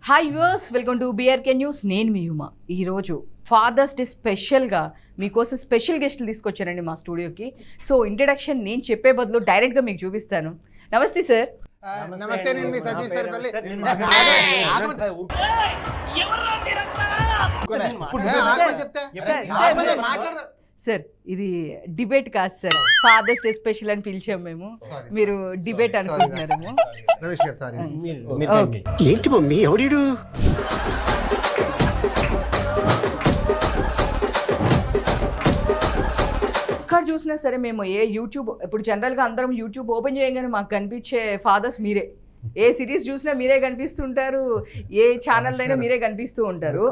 Hi viewers, welcome to BRK news. నేను మీ యుమ. ఈరోజు ఫాదర్స్ డే స్పెషల్గా మీకోసం స్పెషల్ గెస్టులు తీసుకొచ్చానండి మా స్టూడియోకి. సో ఇంట్రడక్షన్ నేను చెప్పే బదులు డైరెక్ట్గా మీకు చూపిస్తాను. నమస్తే సార్. నమస్తే, నేను మీ సతీష్ సర్పల్లి. సార్ ఇది డిబేట్ కాదు సార్, ఫాదర్స్ డే స్పెషల్ అని పిలిచాం మేము. మీరు డిబేట్ అనుకుంటున్నారేమో. ఏంటి మమ్మీ ఎవడు? ఎక్కడ చూసినా సరే మేము యూట్యూబ్ ఇప్పుడు జనరల్గా అందరం యూట్యూబ్ ఓపెన్ చేయగానే మాకు కనిపించే ఫాదర్స్ మీరే. ఏ సిరీస్ చూసినా మీరే కనిపిస్తుంటారు, ఏ ఛానల్ అయినా మీరే కనిపిస్తూ ఉంటారు.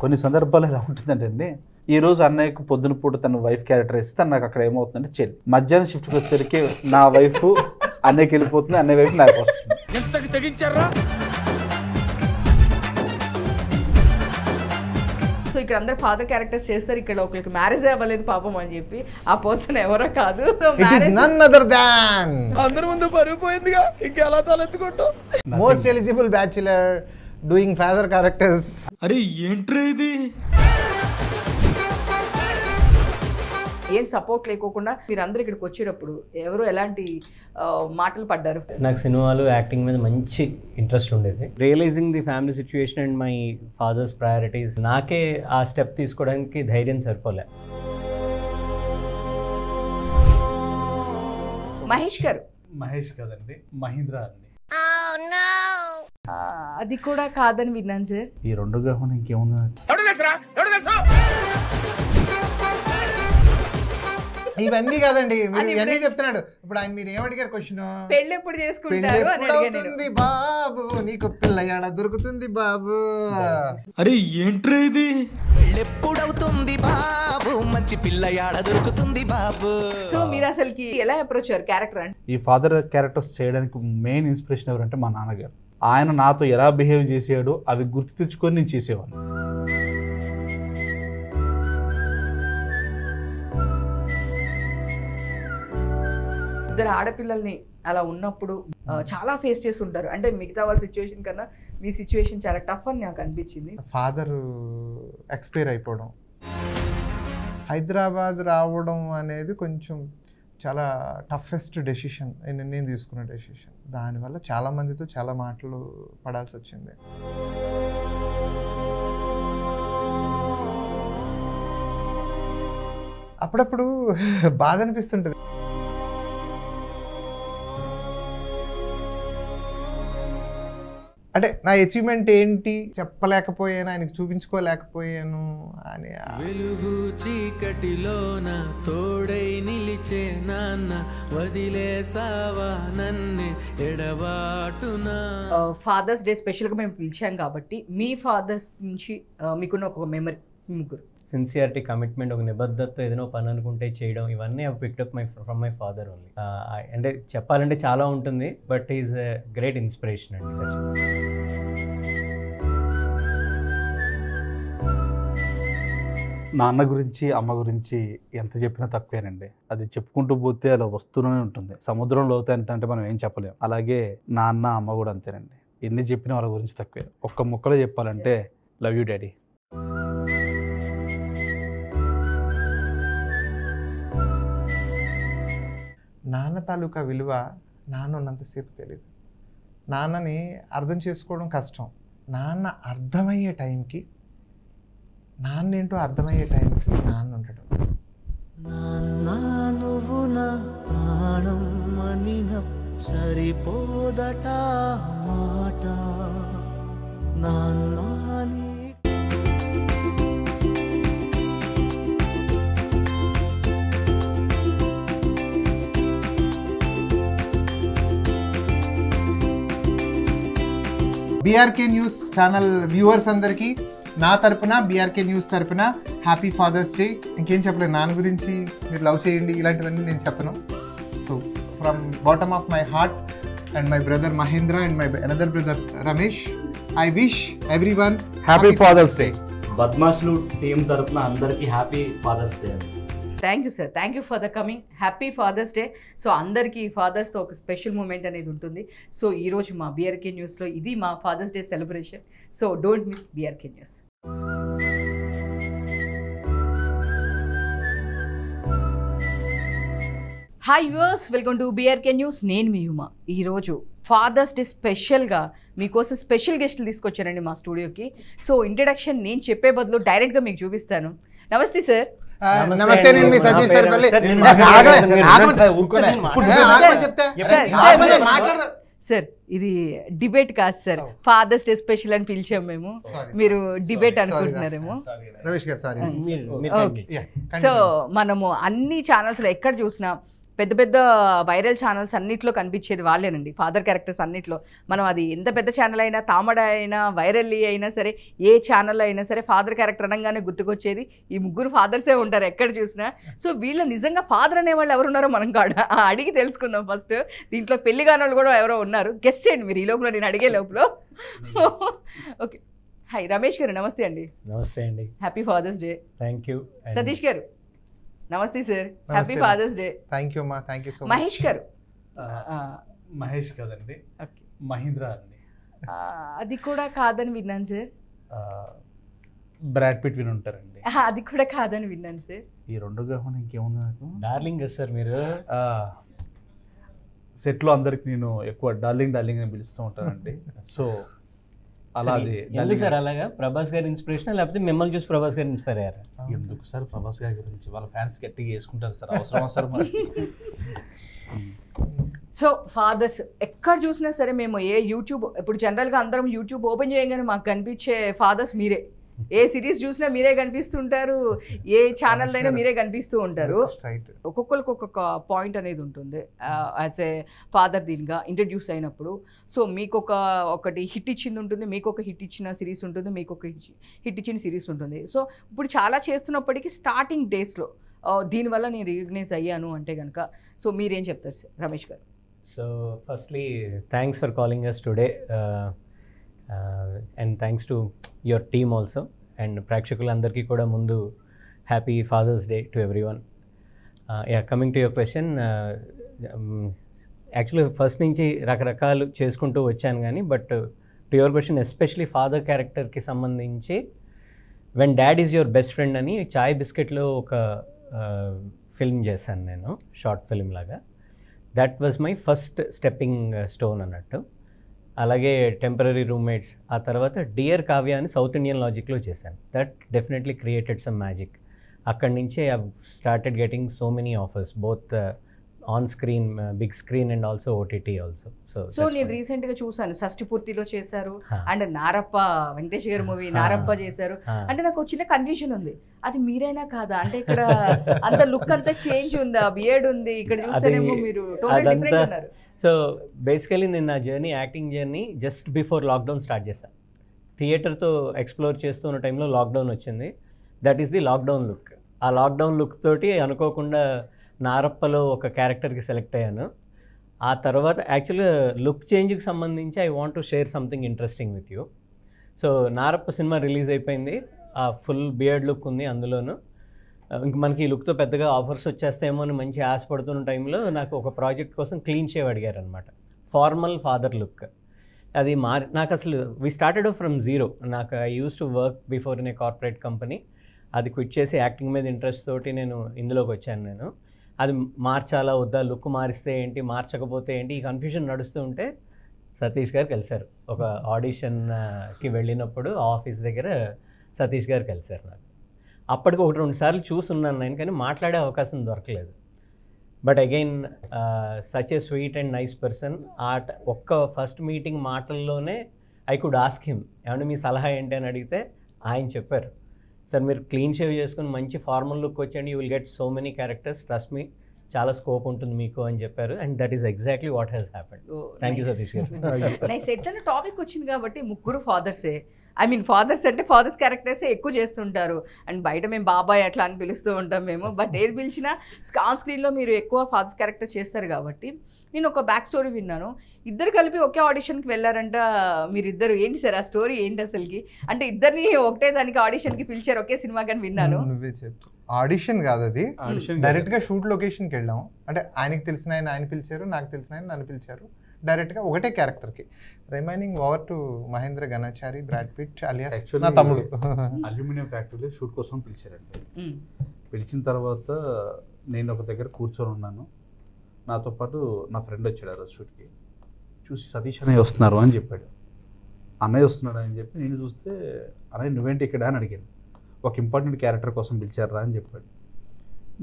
కొన్ని సందర్భాలు ఎలా ఉంటుందంటే ఈ రోజు అన్నయ్యకు పొద్దున పూట తన వైఫ్ క్యారెక్టర్ వేస్తే తను నాకు అక్కడ ఏమవుతుందంటే చెల్లి, మధ్యాహ్నం షిఫ్ట్కి వచ్చేసరికి నా వైఫ్ అన్నయ్యకి వెళ్ళిపోతుంది, అన్నయ్య వైఫ్ నాకు వస్తుంది. సో ఇక్కడ అందరు ఫాదర్ క్యారెక్టర్స్ చేస్తారు, ఇక్కడ ఒకరికి మ్యారేజ్ అవ్వలేదు పాపం అని చెప్పి ఆ పర్సన్ ఎవరో కాదు. అందరి ముందు పరుగు పోయిందిగా, ఇంకెలా తలెత్తుకుంటూ most eligible bachelor doing father characters. అరే ఏంట్రా ఇది? ఏం సపోర్ట్ లేకోకుండా మీరందరూ ఇక్కడికి వచ్చేటప్పుడు ఎవరు ఎలాంటి మాటలు పడ్డారు? నాకు సినిమాలు యాక్టింగ్ మీద మంచి ఇంట్రెస్ట్ ఉండేది. Realizing the family situation and my father's priorities, నాకే ఆ స్టెప్ తీసుకోవడానికి ధైర్యం సరిపోలే. మహేష్ గారు. మహేష్ కదండి, మహీంద్ర అండి. అది కూడా కాదని విన్నాను సార్. ఈ రెండు కాకుండా ఇంకేముంది? ఇవన్నీ కాదండి, మీరు ఇవన్నీ చెప్తున్నాడు. ఇప్పుడు ఆయన మీరు ఏమడిగారు క్వశ్చన్? పెళ్లి ఎప్పుడు చేసుకుంటారు అవుతుంది బాబు, నీకు పిల్ల దొరుకుతుంది బాబు. అరే ఏంట్రా ఇది? ఎప్పుడవుతుంది బాబు, మంచి పిల్ల దొరుకుతుంది బాబు. సో మీరు అసలుకి ఎలా అప్రోచ్ అయ్యారు క్యారెక్టర్ అంటే? ఈ ఫాదర్ క్యారెక్టర్స్ చేయడానికి మెయిన్ ఇన్స్పిరేషన్ ఎవరంటే మా నాన్నగారు. ఆయన నాతో ఎలా బిహేవ్ చేసాడో అవి గుర్తు తెచ్చుకొని నేను చేసేవాడిని. ఇద్దరు ఆడపిల్లల్ని అలా ఉన్నప్పుడు చాలా ఫేస్ చేసి ఉంటారు. అంటే మిగతా వాళ్ళ సిచ్యువేషన్ కన్నా మీ సిచ్యువేషన్ చాలా టఫ్ అని నాకు అనిపించింది. ఫాదర్ ఎక్స్పైర్ అయిపోవడం, హైదరాబాద్ రావడం అనేది కొంచెం చాలా టఫెస్ట్ డెసిషన్ నేను తీసుకున్న డెసిషన్. దానివల్ల చాలా మందితో చాలా మాటలు పడాల్సి వచ్చింది. అప్పుడప్పుడు బాధ అనిపిస్తుంటుంది. అంటే నా అచీవ్మెంట్ ఏంటి చెప్పలేకపోయాను, ఆయనకి చూపించుకోలేకపోయాను అని. వెలుగు చీకటిలోన తోడై నిలిచే నాన్న, వదిలేసావా నన్ను ఎడబాటునా. ఫాదర్స్ డే స్పెషల్గా మేము పిలిచాం కాబట్టి మీ ఫాదర్స్ నుంచి మీకున్న ఒక మెమరీ, ముగ్గురు సిన్సియారిటీ, కమిట్మెంట్, ఒక నిబద్ధతతో ఏదైనా పని అనుకుంటే చేయడం, ఇవన్నీ I picked up from my father only. అంటే చెప్పాలంటే చాలా ఉంటుంది, but is a great inspiration అండి. నాన్న గురించి అమ్మ గురించి ఎంత చెప్పినా తక్కువేనండి. అది చెప్పుకుంటూ పోతే అలా వస్తూనే ఉంటుంది. సముద్రం లోతు అంటే మనం ఏం చెప్పలేం. అలాగే నాన్న అమ్మ కూడా అంతేనండి. ఎన్ని చెప్పినా వాళ్ళ గురించి తక్కువే. ఒక్క ముక్కలో చెప్పాలంటే లవ్ యూ డాడీ. నాన్న తాలూకా విలువ నాన్న ఉన్నంతసేపు తెలియదు. నాన్నని అర్థం చేసుకోవడం కష్టం. నాన్న అర్థమయ్యే టైంకి, నాన్న ఏంటో అర్థమయ్యే టైంకి నాన్న ఉంటాడు. నాన్న నువ్వు నా ప్రాణం అని సరిపోదట మాట. నాన్న బీఆర్కే న్యూస్ ఛానల్ వ్యూవర్స్ అందరికీ నా తరపున, బీఆర్కే న్యూస్ తరపున హ్యాపీ ఫాదర్స్ డే. ఇంకేం చెప్పలేదు, నాన్న గురించి మీరు లవ్ చేయండి ఇలాంటివన్నీ నేను చెప్పను. So from bottom of my heart and my brother Mahendra and my another brother Ramesh. I wish everyone happy father's day. బద్మాష్లు టీం తరపున అందరికీ happy father's day. Thank you sir, thank you for the coming. Happy father's day. So అందరికీ ఫాదర్స్తో ఒక special moment అనేది ఉంటుంది. So ఈరోజు మా బీఆర్కే న్యూస్లో ఇది మా father's day celebration. So don't miss BRK news. Hi viewers, welcome to BRK news. నేను మీ యుమ. ఈరోజు ఫాదర్స్ డే స్పెషల్గా మీకోసం స్పెషల్ గెస్ట్లు తీసుకొచ్చానండి మా స్టూడియోకి. సో ఇంట్రడక్షన్ నేను చెప్పే బదులు డైరెక్ట్గా మీకు చూపిస్తాను. నమస్తే సార్. నమస్తే, నేను మీ సతీష్ సర్పల్లి. సార్ ఇది డిబేట్ కాదు సార్, ఫాదర్స్ డే స్పెషల్ అని పిలిచాము మేము. మీరు డిబేట్ అనుకుంటున్నారేమో. రమేష్ గారు సారీ. సో మనము అన్ని ఛానల్స్లో ఎక్కడ చూసినా పెద్ద పెద్ద వైరల్ ఛానల్స్ అన్నిట్లో కనిపించేది వాళ్ళేనండి, ఫాదర్ క్యారెక్టర్స్ అన్నిట్లో. మనం అది ఎంత పెద్ద ఛానల్ అయినా, తామడ అయినా, వైరల్లీ అయినా సరే, ఏ ఛానల్లో అయినా సరే ఫాదర్ క్యారెక్టర్ అనగానే గుర్తుకొచ్చేది ఈ ముగ్గురు ఫాదర్సే ఉంటారు ఎక్కడ చూసినా. సో వీళ్ళు నిజంగా ఫాదర్ అనేవాళ్ళు ఎవరున్నారో మనం కాడ అడిగి తెలుసుకుందాం ఫస్ట్. దీంట్లో పెళ్లి కాని వాళ్ళు కూడా ఎవరో ఉన్నారు, గెస్ట్ చేయండి మీరు ఈ లోపల, నేను అడిగే లోపల. ఓకే, హాయ్ రమేష్ గారు. నమస్తే అండి. నమస్తే అండి. Happy father's day. Thank you. Satish garu నమస్తే sir, happy father's day. Thank you మా, thank you so much. Mahesh garu. Mahesh కదండి, ఓకే, మహీంద్రా అండి. అది కూడా కాదని విన్నాను సార్. బ్రాడ్ పిట్ విని ఉంటారండి. అది కూడా కాదని విన్నాను సార్. ఈ రెండు కాకుండా ఇంకేముంది నాకు? డార్లింగ్ సార్ మీరు. సెట్లో అందరికి నేను ఎక్కువ డార్లింగ్ డార్లింగ్ అని పిలుస్తూ ఉంటానండి. సో అలా అది ఎందుకు సార్ అలాగా? ప్రభాస్ గారి ఇన్స్పిరేషన్ లేకపోతే మిమ్మల్ని చూసి ప్రభాస్ గారు ఇన్స్పైర్ అయ్యారా? ఎందుకు సార్ ప్రభాస్ గారి గురించి వాళ్ళ ఫ్యాన్స్ గట్టిగా వేసుకుంటారు సార్, అవసరం సార్ మరి. సో ఫాదర్స్ ఎక్కడ చూసినా సరే, మేము ఏ యూట్యూబ్, ఇప్పుడు జనరల్గా అందరం యూట్యూబ్ ఓపెన్ చేయగానే మాకు కనిపించే ఫాదర్స్ మీరే. ఏ సిరీస్ చూసినా మీరే కనిపిస్తుంటారు, ఏ ఛానల్ అయినా మీరే కనిపిస్తూ ఉంటారు. ఒక్కొక్కరికి ఒక్కొక్క పాయింట్ అనేది ఉంటుంది యాజ్ ఏ ఫాదర్ దీనిగా ఇంట్రడ్యూస్ అయినప్పుడు. సో మీకు ఒకటి హిట్ ఇచ్చింది ఉంటుంది, మీకు ఒక హిట్ ఇచ్చిన సిరీస్ ఉంటుంది, మీకు ఒక హిట్ ఇచ్చిన సిరీస్ ఉంటుంది. సో ఇప్పుడు చాలా చేస్తున్నప్పటికీ స్టార్టింగ్ డేస్లో దీనివల్ల నేను రికగ్నైజ్ అయ్యాను అంటే కనుక, సో మీరేం చెప్తారు sir Ramesh garu? So firstly thanks for calling us today and thanks to your team also. And ప్రేక్షకులందరికీ కూడా ముందు happy father's day to everyone. Coming to your question, actually first నుంచి రకరకాలు చేసుకుంటూ వచ్చాను కానీ, but to your question especially father క్యారెక్టర్కి సంబంధించి when dad is your best friend అని చాయ్ బిస్కెట్లో ఒక ఫిల్మ్ చేశాను నేను, షార్ట్ ఫిల్మ్ లాగా. That was my first stepping stone అన్నట్టు. అలాగే టెంపరరీ రూమ్మేట్స్, ఆ తర్వాత డియర్ కావ్య అని సౌత్ ఇండియన్ లాజిక్లో చేశాను. That definitely created some magic. అక్కడి నుంచే I started getting so many offers, both on screen, big screen and also OTT also. So నేను రీసెంట్గా చూసాను, షష్టి పూర్తిలో చేశారు, అండ్ నారప్ప వెంకటేష్ గారి మూవీ నారప్ప చేశారు. అంటే నాకు చిన్న కన్ఫ్యూజన్ ఉంది, అది మీరైనా కాదా అంటే? ఇక్కడ అంత లుక్ అంతా చేంజ్ ఉంది, ఆ బియర్డ్ ఉంది, ఇక్కడ చూస్తేనేమో మీరు టోటల్ డిఫరెంట్ ఉన్నారు. సో బేసికలీ నేను నా journey, acting journey just before lockdown start చేశాను. థియేటర్తో ఎక్స్ప్లోర్ చేస్తున్న టైంలో లాక్డౌన్ వచ్చింది. That is the lockdown look. ఆ లాక్డౌన్ లుక్ తోటి అనుకోకుండా నారప్పలో ఒక క్యారెక్టర్కి సెలెక్ట్ అయ్యాను. ఆ తర్వాత యాక్చువల్గా లుక్ చేంజ్కి సంబంధించి I want to share something interesting with you. So Narappa cinema release అయిపోయింది, ఆ ఫుల్ బియర్డ్ లుక్ ఉంది అందులోను. ఇంక మనకి ఈ లుక్తో పెద్దగా ఆఫర్స్ వచ్చేస్తాయేమో అని మంచి ఆశపడుతున్న టైంలో నాకు ఒక ప్రాజెక్ట్ కోసం క్లీన్ షేవ్ అడిగారు అనమాట, ఫార్మల్ ఫాదర్ లుక్. అది నాకు అసలు వి స్టార్టెడ్ ఫ్రమ్ జీరో. నాకు I use to work before in a corporate company. అది క్విట్ చేసి యాక్టింగ్ మీద ఇంట్రెస్ట్ తోటి నేను ఇందులోకి వచ్చాను. నేను అది మార్చాలా వద్దా, లుక్ మారిస్తే ఏంటి, మార్చకపోతే ఏంటి, ఈ కన్ఫ్యూజన్ నడుస్తూ ఉంటే సతీష్ గారు కలిశారు. ఒక ఆడిషన్కి వెళ్ళినప్పుడు ఆఫీస్ దగ్గర సతీష్ గారు కలిశారు నాకు. అప్పటికి 1-2 సార్లు చూసున్నాను నేను, కానీ మాట్లాడే అవకాశం దొరకలేదు. But again such a sweet and nice person. ఒక్క ఫస్ట్ మీటింగ్ మాటల్లోనే ఐ కుడ్ ఆస్క్ హిమ్, ఏమంటే మీ సలహా ఏంటి అని అడిగితే ఆయన చెప్పారు, సార్ మీరు క్లీన్ షేవ్ చేసుకుని మంచి ఫార్మల్ లుక్ వచ్చండి, you will get so many characters, trust me. చాలా స్కోప్ ఉంటుంది మీకు అని చెప్పారు. And that is exactly what has happened. Thank you Satish గారు. నైస్. ఎట్లనే టాపిక్ వచ్చింది కాబట్టి ముగ్గురు ఫాదర్సే, ఐ మీన్ ఫాదర్స్ అంటే ఫాదర్స్ క్యారెక్టర్సే ఎక్కువ చేస్తుంటారు. అండ్ బయట మేము బాబాయ్ అట్లా అని పిలుస్తూ ఉంటాం మేము, బట్ ఏది పిలిచినా ఆన్ స్క్రీన్లో మీరు ఎక్కువ ఫాదర్స్ క్యారెక్టర్ చేస్తారు కాబట్టి నేను ఒక బ్యాక్ స్టోరీ విన్నాను. ఇద్దరు కలిపి ఒకే ఆడిషన్కి వెళ్ళారంట మీరిద్దరు. ఏంటి సార్ ఆ స్టోరీ ఏంటి అసలుకి? అంటే ఇద్దరిని ఒకటే దానికి ఆడిషన్కి పిలిచారు ఒకే సినిమా కానీ విన్నాను. నువ్వే చెప్పు. ఆడిషన్ కాదు అది, డైరెక్ట్గా షూట్ లొకేషన్కి వెళ్ళాం. అంటే ఆయనకి తెలిసిన ఆయన పిలిచారు, నాకు తెలిసిన ఆయన నన్ను పిలిచారు. డైరెక్ట్గా ఒకటే క్యారెక్టర్కి. Remaining over to Mahendra Ganachari, Brad Pitt alias నా తమ్ముడు. అల్యూమినియం ఫ్యాక్టరీలో షూట్ కోసం పిలిచారండి. పిలిచిన తర్వాత నేను ఒక దగ్గర కూర్చొని ఉన్నాను. నాతో పాటు నా ఫ్రెండ్ వచ్చాడు ఆ రోజు షూట్కి. చూసి సతీష్ అన్నయ్య వస్తున్నారు అని చెప్పాడు. అన్నయ్య వస్తున్నాడు అని చెప్పి నేను చూస్తే, అన్నయ్య నువ్వేంటి ఇక్కడ అని అడిగాను. ఒక ఇంపార్టెంట్ క్యారెక్టర్ కోసం పిలిచారా అని చెప్పాడు.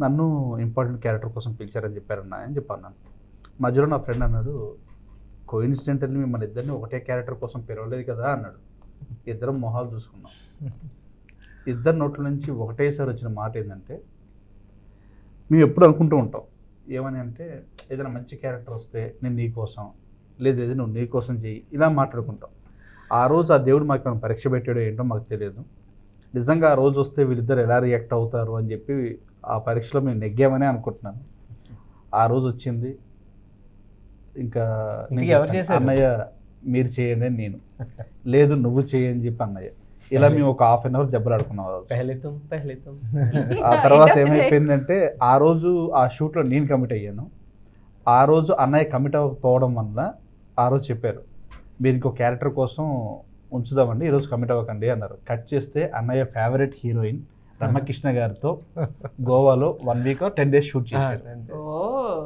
నన్ను ఇంపార్టెంట్ క్యారెక్టర్ కోసం పిలిచారని చెప్పారన్నా అని చెప్పాను. మధ్యలో నా ఫ్రెండ్ అన్నాడు, కోఇన్సిడెంటల్లీ మిమ్మల్ని ఇద్దరిని ఒకటే క్యారెక్టర్ కోసం పిలవలేదు కదా అన్నాడు. ఇద్దరం మొహాలు చూసుకున్నాం. ఇద్దరు నోట్ల నుంచి ఒకటేసారి వచ్చిన మాట ఏంటంటే, మేము ఎప్పుడు అనుకుంటూ ఉంటాం ఏమని అంటే, ఏదైనా మంచి క్యారెక్టర్ వస్తే నేను నీ కోసం, లేదు ఏది నువ్వు నీ కోసం చెయ్యి, ఇలా మాట్లాడుకుంటాం. ఆ రోజు ఆ దేవుడు మాకు ఏమైనా పరీక్ష పెట్టాడో ఏంటో మాకు తెలియదు. నిజంగా ఆ రోజు వస్తే వీళ్ళిద్దరు ఎలా రియాక్ట్ అవుతారు అని చెప్పి ఆ పరీక్షలో మేము నెగ్గామని అనుకుంటున్నాను. ఆ రోజు వచ్చింది. ఇంకా ఎవరు చేశారు? అన్నయ్య మీరు చేయండి అని నేను, లేదు నువ్వు చేయని చెప్పి అన్నయ్య. ఇలా మేము ఒక హాఫ్ అన్ అవర్ దెబ్బలాడుకున్నాం. ఆ తర్వాత ఏమైపోయిందంటే, ఆ రోజు ఆ షూట్లో నేను కమిట్ అయ్యాను. ఆ రోజు అన్నయ్య కమిట్ అవ్వకపోవడం వల్ల ఆ రోజు చెప్పారు, మీరు ఇంకో క్యారెక్టర్ కోసం ఉంచుదామండి, ఈరోజు కమిట్ అవ్వకండి అన్నారు. కట్ చేస్తే అన్నయ్య ఫేవరెట్ హీరోయిన్ రమకృష్ణ గారితో గోవాలో 1 వీక్ 10 days షూట్ చేశారు. ఓ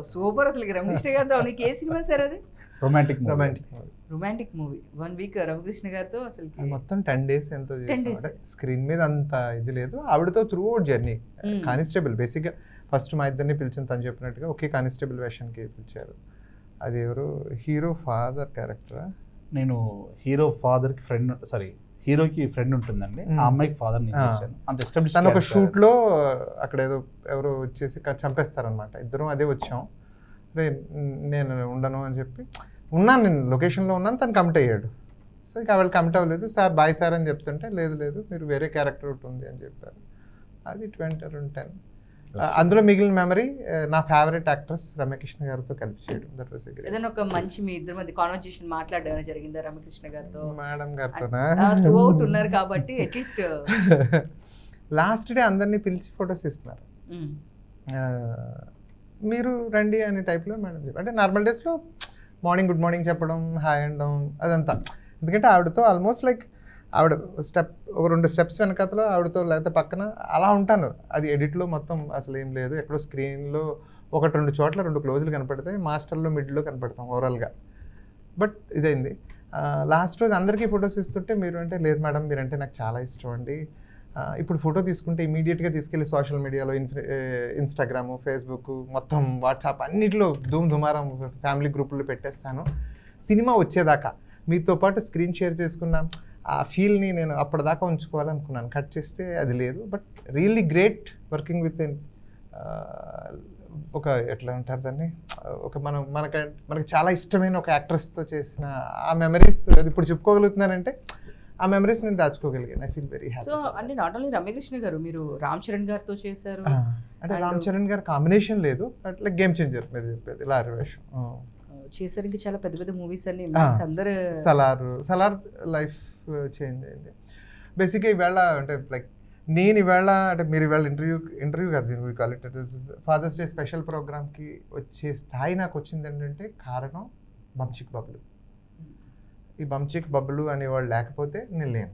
సూపర్. అసలు రమకృష్ణ గారితో నీకు ఏ సినిమా సార్ అది? రొమాంటిక్ మూవీ 1 వీక్ రమకృష్ణ గారితో. అసలు మొత్తం 10 days ఎంతో చేసాం. స్క్రీన్ మీద అంత ఇది లేదు. ఆవిడతో త్రూ అవుట్ జర్నీ. కానిస్టేబుల్ బేసిక్గా ఫస్ట్ మా ఇద్దరిని పిలిచిన తను చెప్పినట్టుగా ఒకే కానిస్టేబుల్ వేషన్కి పిలిచారు. అది ఎవరు హీరో ఫాదర్ క్యారెక్టరా? నేను హీరో ఫాదర్కి ఫ్రెండ్, సారీ హీరోకి ఫ్రెండ్ ఉంటుందండి, ఆ అమ్మాయికి ఫాదర్ చేశాను. అంత ఎస్టాబ్లిష్. తను ఒక షూట్లో అక్కడ ఏదో ఎవరో వచ్చేసి చంపేస్తారనమాట. ఇద్దరం అదే వచ్చాం. నేను ఉండను అని చెప్పి ఉన్నాను, నేను లొకేషన్లో ఉన్నాను, తను కమిట్ అయ్యాడు. సో ఇక వాళ్ళు కమిట్ అవ్వలేదు. సార్ బాయ్ సార్ అని చెప్తుంటే, లేదు లేదు మీరు వేరే క్యారెక్టర్ ఒకటి ఉంది అని చెప్పారు. అది 2010. అందులో మిగిలిన మెమరీ నా ఫేవరెట్ యాక్ట్రెస్ రమ్యకృష్ణ గారితో కలిపి చేయడం. దట్ వాస్ ఏదైనా ఒక మంచి మీ ఇద్దరి మధ్య కాన్వర్జేషన్ మాట్లాడడం జరిగిందా రమ్యకృష్ణ గారితో? మేడం గారితోనా? త్రూ అవుట్ ఉన్నారు కాబట్టి అట్లీస్ట్ లాస్ట్ డే అందరినీ పిలిచి ఫొటోస్ ఇస్తున్నారు. మీరు రండి అనే టైప్లో మేడం చెప్పి, అంటే నార్మల్ డేస్లో మార్నింగ్ గుడ్ మార్నింగ్ చెప్పడం, హాయ్ అనడం అదంతా. ఎందుకంటే ఆవిడతో ఆల్మోస్ట్ లైక్ ఆవిడ ఒక 2 steps వెనకతలో ఆవిడతో లేకపోతే పక్కన అలా ఉంటాను. అది ఎడిట్లో మొత్తం అసలు ఏం లేదు. ఎక్కడో స్క్రీన్లో 1-2 చోట్ల 2 క్లోజులు కనపడతాయి, మాస్టర్లో మిడ్లో కనపడతాం ఓవరాల్గా. బట్ ఇదైంది. లాస్ట్ రోజు అందరికీ ఫొటోస్ ఇస్తుంటే మీరు అంటే, లేదు మేడం మీరంటే నాకు చాలా ఇష్టం అండి, ఇప్పుడు ఫోటో తీసుకుంటే ఇమీడియట్గా తీసుకెళ్ళి సోషల్ మీడియాలో ఇన్స్టాగ్రామ్, ఫేస్బుక్, మొత్తం వాట్సాప్ అన్నిటిలో దుమారం ఫ్యామిలీ గ్రూపుల్లో పెట్టేస్తాను. సినిమా వచ్చేదాకా మీతో పాటు స్క్రీన్ షేర్ చేసుకున్న ఆ ఫీల్ని నేను అప్పటిదాకా ఉంచుకోవాలనుకున్నాను. కట్ చేస్తే అది లేదు. But really great working with ఒక ఎట్లా ఉంటారు దాన్ని, ఒక మనకి చాలా ఇష్టమైన ఒక యాక్ట్రెస్తో చేసిన ఆ మెమరీస్ ఇప్పుడు చెప్పుకోగలుగుతున్నానంటే ఆ మెమరీస్ నేను దాచుకోగలిగాను. I feel very happy. So అంటే నాట్ ఓన్లీ రమ్యకృష్ణ గారు, మీరు రామ్ చరణ్ గారితో చేశారు. అంటే రామ్ చరణ్ గారు కాంబినేషన్ లేదు, అట్లా గేమ్ చేంజర్ మీరు చెప్పేది లారీ వేషం చేశారు. ఇంకా చాలా పెద్ద పెద్ద మూవీస్ అన్ని అందరు. సలార్ లైఫ్ చేంజ్ అయింది బేసిక్గా. ఈవేళ అంటే లైక్ నేను ఈవేళ అంటే మీరు ఈవేళ ఇంటర్వ్యూ కాదు call it father's day special ప్రోగ్రామ్కి వచ్చే స్థాయి నాకు వచ్చింది ఏంటంటే కారణం బంచిక్ బబ్లు. ఈ బంచిక్ బబ్లు అనేవాళ్ళు లేకపోతే నేను లేను.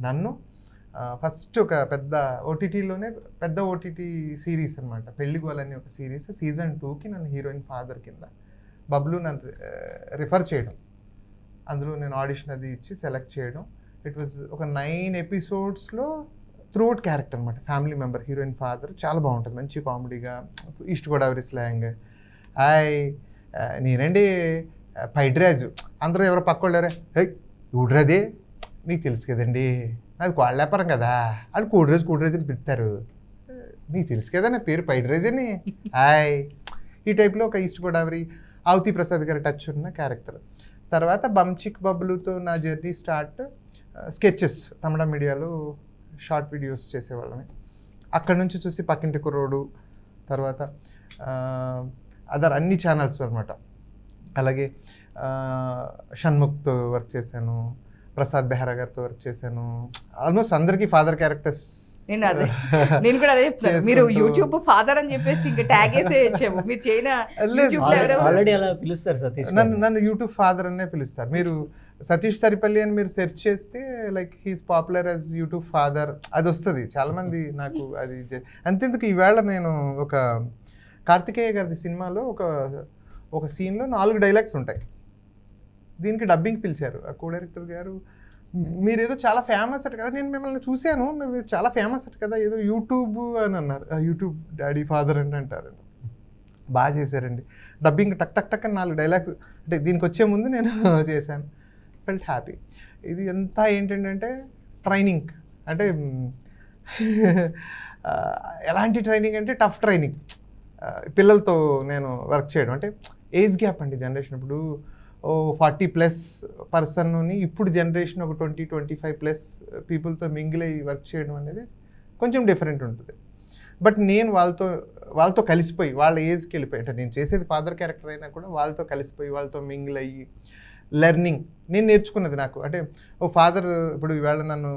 నన్ను ఫస్ట్ ఒక పెద్ద ఓటీటీలోనే పెద్ద ఓటీటీ సిరీస్ అనమాట, పెళ్లిగోల్ అనే ఒక సిరీస్ సీజన్ 2కి నన్ను హీరోయిన్ ఫాదర్ కింద బబ్లు నన్ను రిఫర్ చేయడం, అందులో నేను ఆడిషన్ అది ఇచ్చి సెలెక్ట్ చేయడం. ఇట్ వాజ్ ఒక 9 episodes త్రూఅవుట్ క్యారెక్టర్ అనమాట, ఫ్యామిలీ మెంబర్ హీరోయిన్ ఫాదర్. చాలా బాగుంటుంది, మంచి కామెడీగా, ఈస్ట్ గోదావరి స్లాంగ్. నేనండి పైడ్రాజు, అందరూ ఎవరో పక్కోళ్ళారే, ఊడ్రదే మీకు తెలుసు కదండి, అది కోళ్ళ వ్యాపారం కదా, వాళ్ళు కూడ్రాజు అని పిలుస్తారు. మీకు తెలుసు కదా నా పేరు పైడ్రైజ్ అని హాయ్ ఈ టైప్లో ఒక ఈస్ట్ గోదావరి అవతి ప్రసాద్ గారి టచ్ ఉన్న క్యారెక్టర్. తర్వాత బంచిక్ బబ్లుతో నా జర్నీ స్టార్ట్. స్కెచెస్ తమిళ మీడియాలో షార్ట్ వీడియోస్ చేసేవాళ్ళమే. అక్కడ నుంచి చూసి పక్కింటి కుర్రోడు, తర్వాత అదర్ అన్ని ఛానల్స్ అనమాట. అలాగే షణ్ముఖ్తో వర్క్ చేశాను, ప్రసాద్ బెహ్రా గారితో వర్క్ చేశాను. ఆల్మోస్ట్ అందరికీ ఫాదర్ క్యారెక్టర్స్. నేను కూడా అదే చెప్తాను, మీరు యూట్యూబ్ ఫాదర్ అని చెప్పేసి ఇంకా ట్యాగ్ వేసేయచ్చేమో. మీరు చేయన ఆల్రెడీ అలా పిలుస్తారు సతీష్. నన్ను యూట్యూబ్ ఫాదర్ అనే పిలుస్తారు. మీరు సతీష్ సరిపల్లి అని మీరు సెర్చ్ చేస్తే like he's popular as YouTube father అది వస్తుంది. చాలామంది నాకు అది అంతెందుకు ఈవేళ నేను ఒక కార్తికేయ గారి సినిమాలో ఒక సీన్లో 4 డైలాగ్స్ ఉంటాయి. దీనికి డబ్బింగ్ పిలిచారు ఆ కో డైరెక్టర్ గారు. మీరు ఏదో చాలా ఫేమస్ అట్ కదా, నేను మిమ్మల్ని చూశాను, మీరు చాలా ఫేమస్ అట్ కదా, ఏదో యూట్యూబ్ అని అన్నారు. యూట్యూబ్ డాడీ ఫాదర్ అని అంటారు. బాగా చేశారండి డబ్బింగ్, టక్ టక్ టక్ అని 4 డైలాగ్స్. అంటే దీనికి వచ్చే ముందు నేను చేశాను. Felt happy. ఇది ఎంత ఏంటంటే ట్రైనింగ్ అంటే ఎలాంటి ట్రైనింగ్ అంటే టఫ్ ట్రైనింగ్. పిల్లలతో నేను వర్క్ చేయడం అంటే ఏజ్ గ్యాప్ అండి జనరేషన్. ఇప్పుడు 40+ పర్సన్ని ఇప్పుడు జనరేషన్ ఒక 20-25+ పీపుల్తో మింగిల్ అయ్యి వర్క్ చేయడం అనేది కొంచెం డిఫరెంట్ ఉంటుంది. బట్ నేను వాళ్ళతో కలిసిపోయి వాళ్ళ ఏజ్కి వెళ్ళిపోయి, అంటే నేను చేసేది ఫాదర్ క్యారెక్టర్ అయినా కూడా వాళ్ళతో కలిసిపోయి వాళ్ళతో మింగిల్ అయ్యి లెర్నింగ్ నేను నేర్చుకున్నది. నాకు అంటే ఓ ఫాదర్ ఇప్పుడు ఈవేళ నన్ను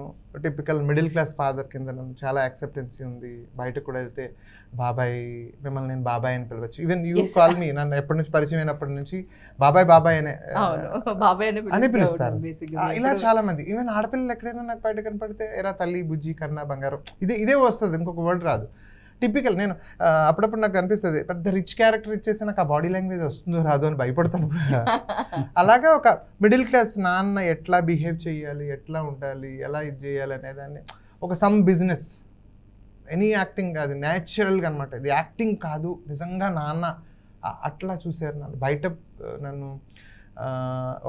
టిపికల్ మిడిల్ క్లాస్ ఫాదర్ కింద నన్ను చాలా యాక్సెప్టెన్సీ ఉంది. బయటకు కూడా వెళ్తే బాబాయ్, మిమ్మల్ని నేను బాబాయ్ అని పిలవచ్చు. ఈవెన్ యూ కాల్ మీ, నన్ను ఎప్పటి నుంచి పరిచయం అయినప్పటి నుంచి బాబాయ్ అని పిలుస్తారు. ఇలా చాలా మంది. ఈవెన్ ఆడపిల్లలు ఎక్కడైనా నాకు బయట కనపడితే ఎరా తల్లి, బుజ్జి, కన్నా, బంగారం ఇదే వస్తుంది, ఇంకొక వర్డ్ రాదు. టిపికల్. నేను అప్పుడప్పుడు నాకు అనిపిస్తుంది పెద్ద రిచ్ క్యారెక్టర్ ఇచ్చేసి నాకు ఆ బాడీ లాంగ్వేజ్ వస్తుందో రాదో అని భయపడతాను. అలాగా ఒక మిడిల్ క్లాస్ నాన్న ఎట్లా బిహేవ్ చేయాలి, ఎట్లా ఉండాలి, ఎలా ఇది చేయాలి అనేదాన్ని ఒక సమ్ బిజినెస్, ఎనీ యాక్టింగ్ కాదు, న్యాచురల్గా అనమాట. ఇది యాక్టింగ్ కాదు, నిజంగా నాన్న అట్లా చూశారు నన్ను. బయట నన్ను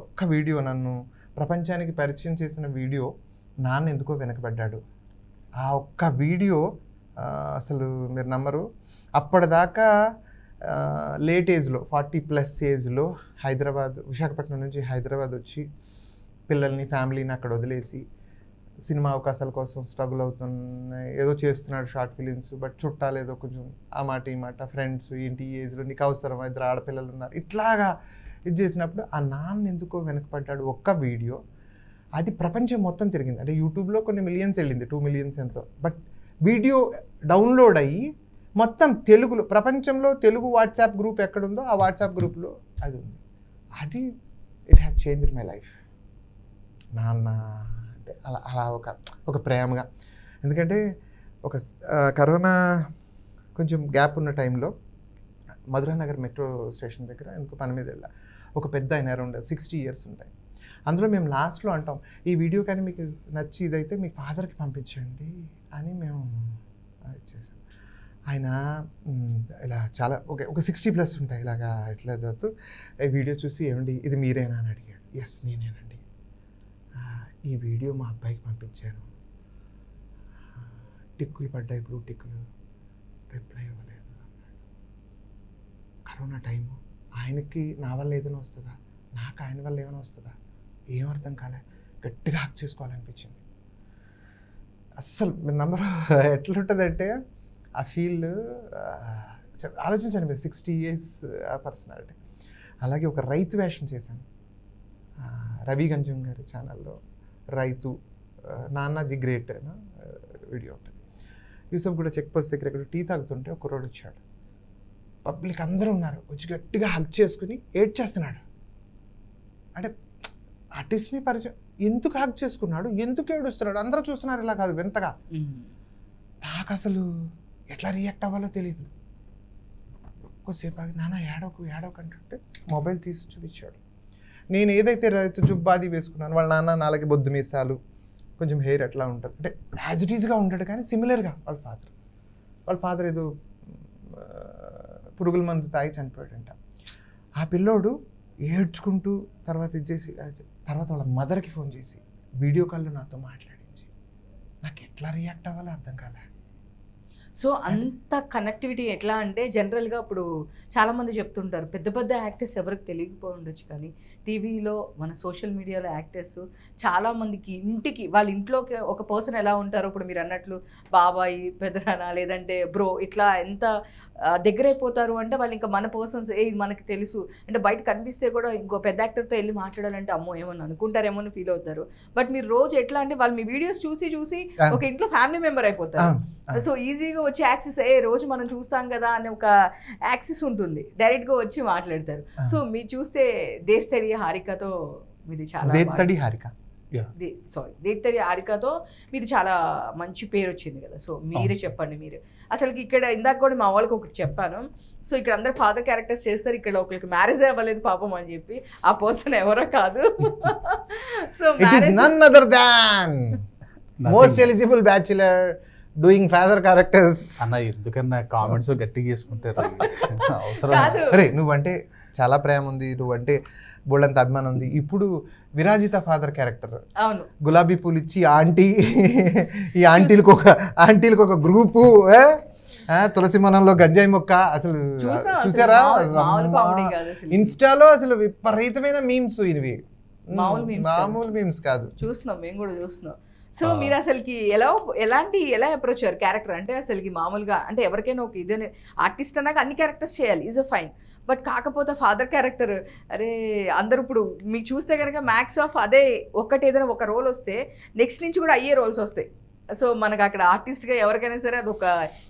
ఒక్క వీడియో నన్ను ప్రపంచానికి పరిచయం చేసిన వీడియో నాన్న ఎందుకో వెనకబడ్డాడు. ఆ ఒక్క వీడియో అసలు మీరు నమ్మరు. అప్పటిదాకా లేట్ ఏజ్లో 40+ ఏజ్లో విశాఖపట్నం నుంచి హైదరాబాద్ వచ్చి పిల్లల్ని ఫ్యామిలీని అక్కడ వదిలేసి సినిమా అవకాశాల కోసం స్ట్రగుల్ అవుతున్నాయి. ఏదో చేస్తున్నాడు షార్ట్ ఫిలిమ్స్, బట్ చుట్టాలు ఏదో కొంచెం ఆ మాట ఈ మాట, ఫ్రెండ్స్ ఏంటి ఈ ఏజ్లో నీకు అవసరం, 2 ఆడపిల్లలు ఉన్నారు, ఇట్లాగా ఇది చేసినప్పుడు ఆ నాన్న ఎందుకో వెనకపడ్డాడు ఒక్క వీడియో. అది ప్రపంచం మొత్తం తిరిగింది. అంటే యూట్యూబ్లో కొన్ని మిలియన్స్ వెళ్ళింది, 2 మిలియన్స్ ఎంతో. బట్ వీడియో డౌన్లోడ్ అయ్యి మొత్తం తెలుగులో, ప్రపంచంలో తెలుగు వాట్సాప్ గ్రూప్ ఎక్కడుందో ఆ వాట్సాప్ గ్రూప్లో అది ఉంది. అది it has changed my life. నాన్న అంటే అలా ఒక ప్రేమగా. ఎందుకంటే ఒక కరోనా కొంచెం గ్యాప్ ఉన్న టైంలో మధురానగర్ మెట్రో స్టేషన్ దగ్గర ఎందుకు పని మీద వెళ్ళా. ఒక పెద్ద ఆయన అరౌండ్ 60 years ఉంటాయి. అందులో మేము లాస్ట్లో అంటాం, ఈ వీడియో కానీ మీకు నచ్చి ఇదైతే మీ ఫాదర్కి పంపించండి అని మేము చేసాం. ఆయన ఇలా చాలా ఒక 60+ ఉంటాయి ఇలాగా ఇట్లా చదువుతూ ఈ వీడియో చూసి ఏమండి ఇది మీరేనా అని అడిగాడు. ఎస్ నేనేనండి, ఈ వీడియో మా అబ్బాయికి పంపించాను, టిక్కులు పడ్డాయి, బ్లూ టిక్కులు, రిప్లై ఇవ్వలేదు అన్నాడు. కరోనా టైము, ఆయనకి నా వల్ల ఏదైనా వస్తుందా, నాకు ఆయన వల్ల ఏమైనా వస్తుందా, ఏం అర్థం కాలే, గట్టిగా హక్ చేసుకోవాలనిపించింది. అస్సలు మీరు నంబర్ ఎట్లుంటుందంటే ఆ ఫీల్ ఆలోచించండి మీరు. 60 years ఆ పర్సనాలిటీ. అలాగే ఒక రైతు వేషం చేశాను రవి గంజం గారి ఛానల్లో. రైతు నాన్న ది గ్రేట్ వీడియో ఉంటుంది. యూసఫ్ కూడా చెక్ పోస్ట్ దగ్గర ఎక్కడ టీ తాగుతుంటే ఒక రోడ్ వచ్చాడు. పబ్లిక్ అందరూ ఉన్నారు, వచ్చి గట్టిగా హక్ చేసుకుని ఏడ్చేస్తున్నాడు. అంటే ఆర్టిస్ట్ని పరిచయం, ఎందుకు హక్ చేసుకున్నాడు, ఎందుకు ఏడుస్తున్నాడు, అందరూ చూస్తున్నారు ఇలా కాదు వింతగా. నాకు అసలు ఎట్లా రియాక్ట్ అవ్వాలో తెలీదు. కొద్దిసేపు ఆగి నాన్న ఏడవకు అంటుంటే మొబైల్ తీసి చూపించాడు. నేను ఏదైతే రైతు జుబ్బాది వేసుకున్నాను, వాళ్ళ నాన్న నాలుగు బొద్దు మీసాలు, కొంచెం హెయిర్ అట్లా ఉంటుంది, అంటే యాజ్ ఇట్ ఈజ్గా ఉంటాడు కానీ సిమిలర్గా వాళ్ళ ఫాదర్ ఏదో పురుగుల మందు తాగి చనిపోయాడంట. ఆ పిల్లోడు ఏడ్చుకుంటూ తర్వాత వాళ్ళ మదర్కి ఫోన్ చేసి వీడియో కాల్లో నాతో మాట్లాడించి నాకు ఎట్లా రియాక్ట్ అవ్వాలో అర్థం కాలే. సో అంత కనెక్టివిటీ ఎట్లా అంటే జనరల్గా ఇప్పుడు చాలామంది చెప్తుంటారు పెద్ద పెద్ద యాక్టర్స్ ఎవరికి తెలియకపోయి ఉండొచ్చు, కానీ టీవీలో మన సోషల్ మీడియాలో యాక్టర్స్ చాలామందికి ఇంటికి వాళ్ళ ఇంట్లోకి ఒక పర్సన్ ఎలా ఉంటారో ఇప్పుడు మీరు అన్నట్లు బాబాయ్ పెదనాన్న లేదంటే బ్రో ఇట్లా ఎంత దగ్గరైపోతారు అంటే వాళ్ళు ఇంకా మన పర్సన్స్ ఇది మనకి తెలుసు అంటే బయట కనిపిస్తే కూడా ఇంకో పెద్ద యాక్టర్తో వెళ్ళి మాట్లాడాలంటే అమ్మో ఏమని అనుకుంటారేమో అని ఫీల్ అవుతారు. బట్ మీరు రోజు ఎట్లా అంటే వాళ్ళు మీ వీడియోస్ చూసి చూసి ఒక ఇంట్లో ఫ్యామిలీ మెంబర్ అయిపోతారు. సో ఈజీగా వచ్చి యాక్సెస్ రోజు మనం చూస్తాం కదా అనే ఒక యాక్సెస్ ఉంటుంది, డైరెక్ట్గా వచ్చి మాట్లాడతారు. సో మీరు చూస్తే దేశతడి హారికతో మీది చాలా దేశతడి హారికతో మీది చాలా మంచి పేరు వచ్చింది కదా. సో మీరే చెప్పండి, మీరు అసలుకి ఇక్కడ ఇందాక కూడా మా వాళ్ళకి ఒకటి చెప్పాను. సో ఇక్కడ అందరు ఫాదర్ క్యారెక్టర్స్ చేస్తారు, ఇక్కడ ఒకరికి మ్యారేజ్ అవ్వలేదు పాపం అని చెప్పి ఆ పర్సన్ ఎవరో కాదు. So most eligible bachelor doing father characters అన్న ఎందుకన్నా కామెంట్స్ గట్టిగా చేసుకుంటారు అవసరం. అరే నువ్వంటే చాలా ప్రేమ ఉంది, నువ్వంటే బోళ్ళంత అభిమానం ఉంది. ఇప్పుడు విరాజిత ఫాదర్ క్యారెక్టర్ గులాబీ పూలు ఇచ్చి ఈ ఆంటీలకు ఒక గ్రూపు, తులసి వనంలో గంజాయి మొక్క, అసలు చూసారా ఇన్స్టాలో అసలు విపరీతమైన మీమ్స్ ఇవి, మామూలు మీమ్స్ కాదు. చూస్తున్నాం మేము కూడా చూస్తున్నాం. సో మీరు అసలుకి ఎలా అప్రోచ్ అయ్యారు క్యారెక్టర్ అంటే అసలుకి మామూలుగా అంటే ఎవరికైనా ఒక ఇదే ఆర్టిస్ట్ అన్నాక అన్ని క్యారెక్టర్స్ చేయాలి ఈజ్ అ ఫైన్, బట్ కాకపోతే ఫాదర్ క్యారెక్టర్ అరే అందరు ఇప్పుడు మీకు చూస్తే కనుక మ్యాక్స్ ఆఫ్ అదే ఒక్కటి ఏదైనా ఒక రోల్ వస్తే నెక్స్ట్ నుంచి కూడా అయ్యే రోల్స్ వస్తాయి. సో మనకు అక్కడ ఆర్టిస్ట్గా ఎవరికైనా సరే అది ఒక